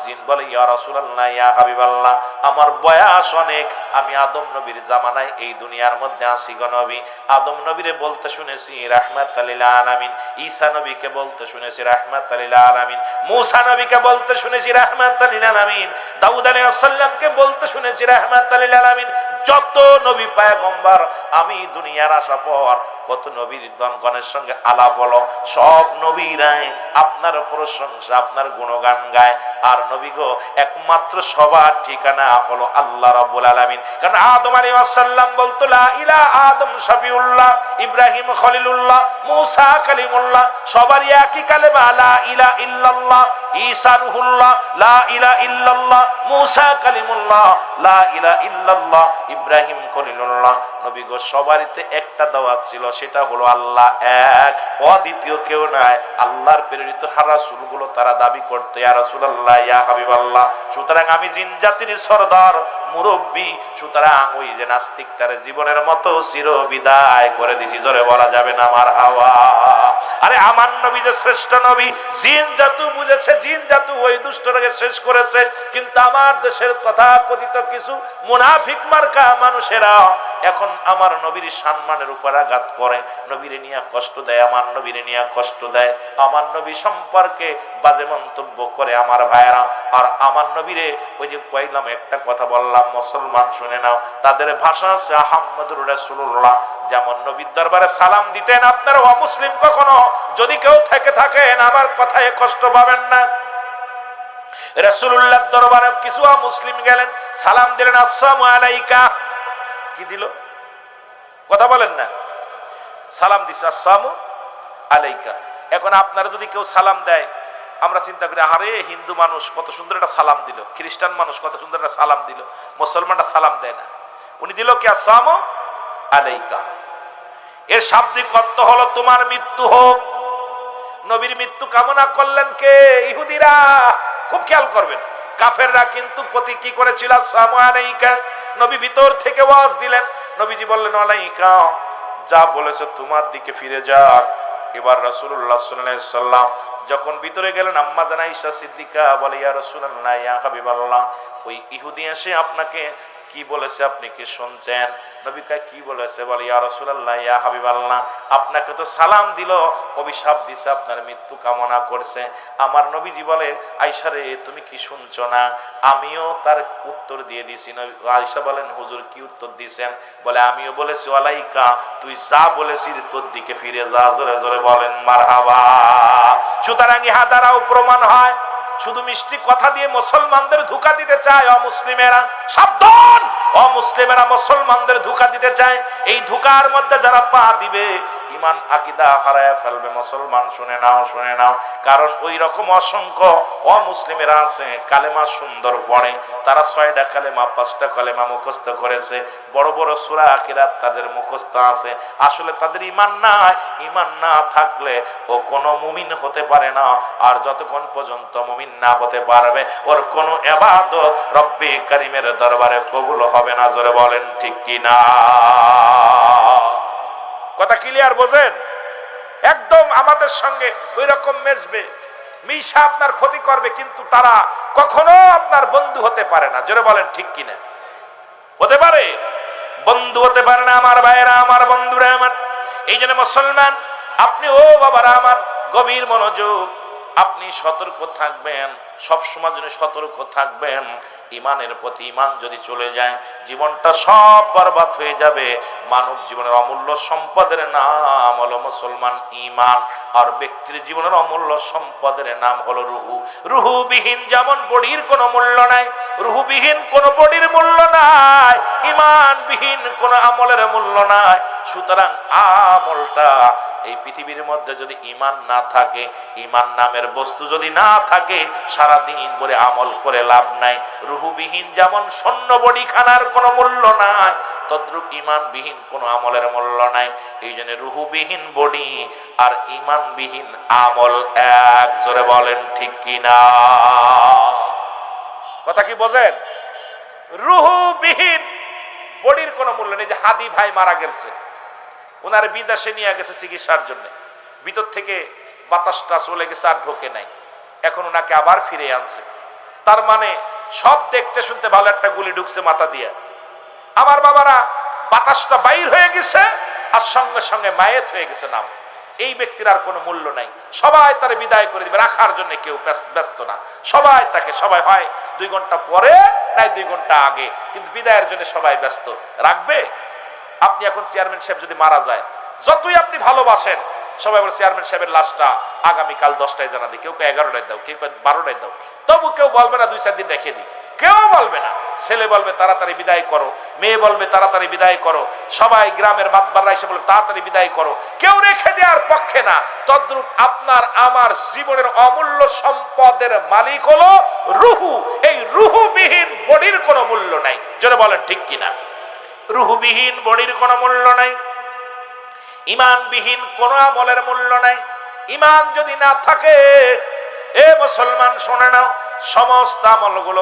জিন বলে, ইয়া রাসূলুল্লাহ, ইয়া হাবিবাল্লাহ, আমার বয়স অনেক, আমি আদম নবীর জামানায় এই দুনিয়ার মধ্যে আসি গো নবী। আদম নবীরে বলতে শুনেছি রাহমাতাল লিল আলামিন, ঈসা নবীকে বলতে শুনেছি রাহমাতাল লিল আলামিন, মূসা নবীকে বলতে শুনেছি রাহমাতাল লিল আলামিন, দাউদ আলাইহিস সালামকে বলতে শুনেছি রাহমাতাল লিল আলামিন। যত নবী পয়গম্বর আমি দুনিয়ার আসার পর কত নবীর গণের সঙ্গে আলাপ হলো, সব নবীরাই আপনার প্রশংসা, আপনার গুণগান গায়। আর নবী গো, একমাত্র সবার ঠিকানা হলো আল্লাহ রাব্বুল আলামিন। কারণ আদম আলাইহিস সালাম বলতো, লা ইলাহা, আদম শফিউল্লাহ, ইব্রাহিম খলিলুল্লাহ, মূসা কালিমুল্লাহ, সবারই একই কালেমা, লা ইলাহা ইল্লাল্লাহ। ঈসা রূহুল্লাহ, লা ইলাহা ইল্লাল্লাহ। মূসা কালিমুল্লাহ, লা ইলাহা ইল্লাল্লাহ। ইব্রাহিম খলিলুল্লাহ। নবী গো, সবারইতে একটা দাওয়াত ছিল, সেটা হলো আল্লাহ এক, অদ্বিতীয় কেউ নাই। আল্লাহর প্রেরিত রাসূলগুলো তারা দাবি করতে, ইয়া রাসূলুল্লাহ, ইয়া হাবিবাল্লাহ। সুতরাং আমি জিন জাতির সরদার, মুরব্বী, সুতরাং ওই যে নাস্তিকটারে জীবনের মতো চির বিদায় করে দিছি। জোরে বলা যাবে না মারহাবা। আরে আমার নবী যে শ্রেষ্ঠ নবী, জিন জাতু বুঝেছে, জিন জাতু ওই দুষ্টটাকে শেষ করেছে। কিন্তু আমার দেশের তথাকথিত কিছু মুনাফিক মার্কা মানুষেরা এখন আমার নবীর সম্মানের উপর আঘাত করে, নবীরে নিয়ে কষ্ট দেয়, আমার নবীরে নিয়ে কষ্ট দেয়, আমার নবী সম্পর্কে বাজে মন্তব্য করে আমার ভাইয়েরা। আর আমার নবীরে ওই যে কইলাম, একটা কথা বললাম, মুসলমান শুনে নাও, তাদের ভাষা হচ্ছে আহমদুর রাসূলুল্লাহ। যেমন নবীর দরবারে সালাম দিতেন, আপনারা অমুসলিম কখনো যদি কেউ থেকে থাকেন আমার কথায় কষ্ট পাবেন না। রাসূলুল্লাহর দরবারে কিছু মুসলিম গেলেন, সালাম দিলেন, আসসালামু আলাইকা। কি দিল? কথা বলেন না। সালাম দিছে, আসসালামু আলাইকা। এখন আপনারা যদি কেউ সালাম দেয়, আমরা চিন্তা করি, আরে হিন্দু মানুষ কত সুন্দর একটা সালাম দিল, খ্রিস্টান মানুষ কত সুন্দর একটা সালাম দিল, মুসলমানরা সালাম দেয় না। উনি দিল কি? আসসালামু আলাইকা। এর শাব্দিক অর্থ হলো তোমার মৃত্যু হোক। নবীর মৃত্যু কামনা করলেন কে? ইহুদিরা। খুব খেয়াল করবেন, কাফেররা কিন্তু প্রতি কি করেছিল? আসসালামু আলাইকা। নবী ভিতর থেকে ওয়াজ দিলেন, নবীজি বললেন, আলাইকা, যা বলেছে তোমার দিকে ফিরে যাক। এবার রাসূলুল্লাহ সাল্লাল্লাহু আলাইহি ওয়াসাল্লাম যখন ভিতরে গেলেন আম্মা জান আয়েশা সিদ্দিকা বলে, ইয়া রাসূলুল্লাহ, ইয়া হাবিবাল্লাহ, ওই ইহুদি এসে আপনাকে কি বলেছে আপনি কি শুনছেন? নবী কয় কি বলেছে? বলে, ইয়া রাসূলুল্লাহ, ইয়া হাবিবাল্লাহ, আপনাকে তো সালাম দিল, অভিশাপ দিছে, আপনার মৃত্যু কামনা করছে। আমার নবীজি বলে, আয়েশা রে, তুমি কি শুনছো না? আমিও তার উত্তর দিয়ে দিছি। আয়েশা বলেন, হুজুর কি উত্তর দিছেন? বলে, আমিও বলেছি ওয়ালাইকা, তুই যা বলেছিস তোর দিকে ফিরে যা। জোরে জোরে বলেন মারহাবা। সুতরাং ইহা দ্বারাও প্রমাণ হয়, শুধু মিষ্টি কথা দিয়ে মুসলমানদের ধোঁকা দিতে চায় অমুসলিমেরা। সাবধান, অমুসলিমেরা মুসলমানদের ধোঁকা দিতে চায়। এই ধোঁকার মধ্যে যারা পা দিবে, ইমান আকীদা হারায় ফেলবে। মুসলমান শুনে নাও, শুনে নাও, কারণ ওই রকম অসংখ্য অমুসলিমেরা আছে, কালেমা সুন্দর পড়ে, তারা 6টা কালেমা 5টা কালেমা মুখস্থ করেছে, বড় বড় সূরা আখিরাত তাদের মুখস্থ আছে, আসলে তাদের ইমান নাই। ইমান না থাকলে ও কোনো মুমিন হতে পারে না। আর যতক্ষণ পর্যন্ত মুমিন না হতে পারবে, ওর কোনো ইবাদত রব্বে কারীমের দরবারে কবুল হবে না। জোরে বলেন ঠিক কি না? কথা ক্লিয়ার বোঝেন? একদম আমাদের সঙ্গে ওই রকম মেশবে, মিশা আপনার ক্ষতি করবে, কিন্তু তারা কখনো আপনার বন্ধু হতে পারে না। জোরে বলেন ঠিক কিনা? হতে পারে? বন্ধু হতে পারে না। আমার ভাইয়েরা, আমার বন্ধুরা আমার, এই জন্য মুসলমান আপনি, ও বাবারা আমার, গভীর মনোযোগ, আপনি সতর্ক থাকবেন, সবসময় যেন সতর্ক থাকবেন। ইমানের প্রতি ইমান যদি চলে যায়, জীবনটা সব বরবাদ হয়ে যাবে। মানব জীবনের অমূল্য সম্পদের নাম হলো মুসলমান, ইমান। আর ব্যক্তির জীবনের অমূল্য সম্পদের নাম হলো রুহু। রুহুবিহীন যেমন বডির কোনো মূল্য নাই, রুহুবিহীন কোনো বডির মূল্য নাই, ইমানবিহীন কোনো আমলের মূল্য নাই। সুতরাং আমলটা, এই পৃথিবীর মধ্যে যদি ইমান না থাকে, ইমান নামের বস্তু যদি না থাকে, সারাদিন ভরে আমল করে লাভ নাই। রুহুবিহীন যেমন শূন্য বডি খানার কোনো মূল্য নাই, তদ্রূপ ইমানবিহীন কোনো আমলের মূল্য নাই। এই জন্য রুহুবিহীন বডি আর ইমানবিহীন আমল এক। জোরে বলেন ঠিক কিনা? কথা কি বোঝেন? রুহুবিহীন বডির কোনো মূল্য নেই। যে হাদি ভাই মারা গেছে, ওনার বিদেশে নিয়ে গেছে চিকিৎসার জন্য, ভিতর থেকে বাতাসটা চলে গেছে আর ঢোকে নাই, এখন ওনাকে আবার ফিরে আনছে। তার মানে সব দেখতে শুনতে ভালো, একটা গুলি ঢুকছে মাথা দিয়ে। আমার বাবারা, বাতাসটা বাইর হয়ে গেছে আর সঙ্গে সঙ্গে মায়েত হয়ে গেছে নাম। এই ব্যক্তির আর কোনো মূল্য নাই। সবাই তার বিদায় করে দিবে, রাখার জন্য কেউ ব্যস্ত না। সবাই তাকে, সবাই হয় 2 ঘন্টা পরে, নাই 2 ঘন্টা আগে, কিন্তু বিদায়ের জন্য সবাই ব্যস্ত। রাখবে? আপনি এখন চেয়ারম্যান সাহেব যদি মারা যায়, যতই আপনি ভালোবাসেন, সবাই বলে চেয়ারম্যান সাহেবের লাশটা আগামীকাল 10টায় জানা দিই, কেউ 11টায় দাও, কেউ 12টায় দাও, তবু কেউ বলবে না 2-4 দিন রেখে দিই, কেউ বলবে না। ছেলে বলবে তাড়াতাড়ি বিদায় করো, মেয়ে বলবে তাড়াতাড়ি বিদায় করো, সবাই গ্রামের মাতবাররা এসে বলবে তাড়াতাড়ি বিদায় করো, কেউ রেখে দেওয়ার পক্ষে না। তদ্রূপ আপনার আমার জীবনের অমূল্য সম্পদের মালিক হলো রুহু। এই রুহুবিহীন বডির কোনো মূল্য নাই। জোরে বলেন ঠিক কিনা? রুহুবিহীন বডির কোনো মূল্য নাই, ইমানবিহীন কোনো আমলের মূল্য নাই। ইমান যদি না থাকে, এ মুসলমান শুনে নাও, সমস্ত আমলগুলো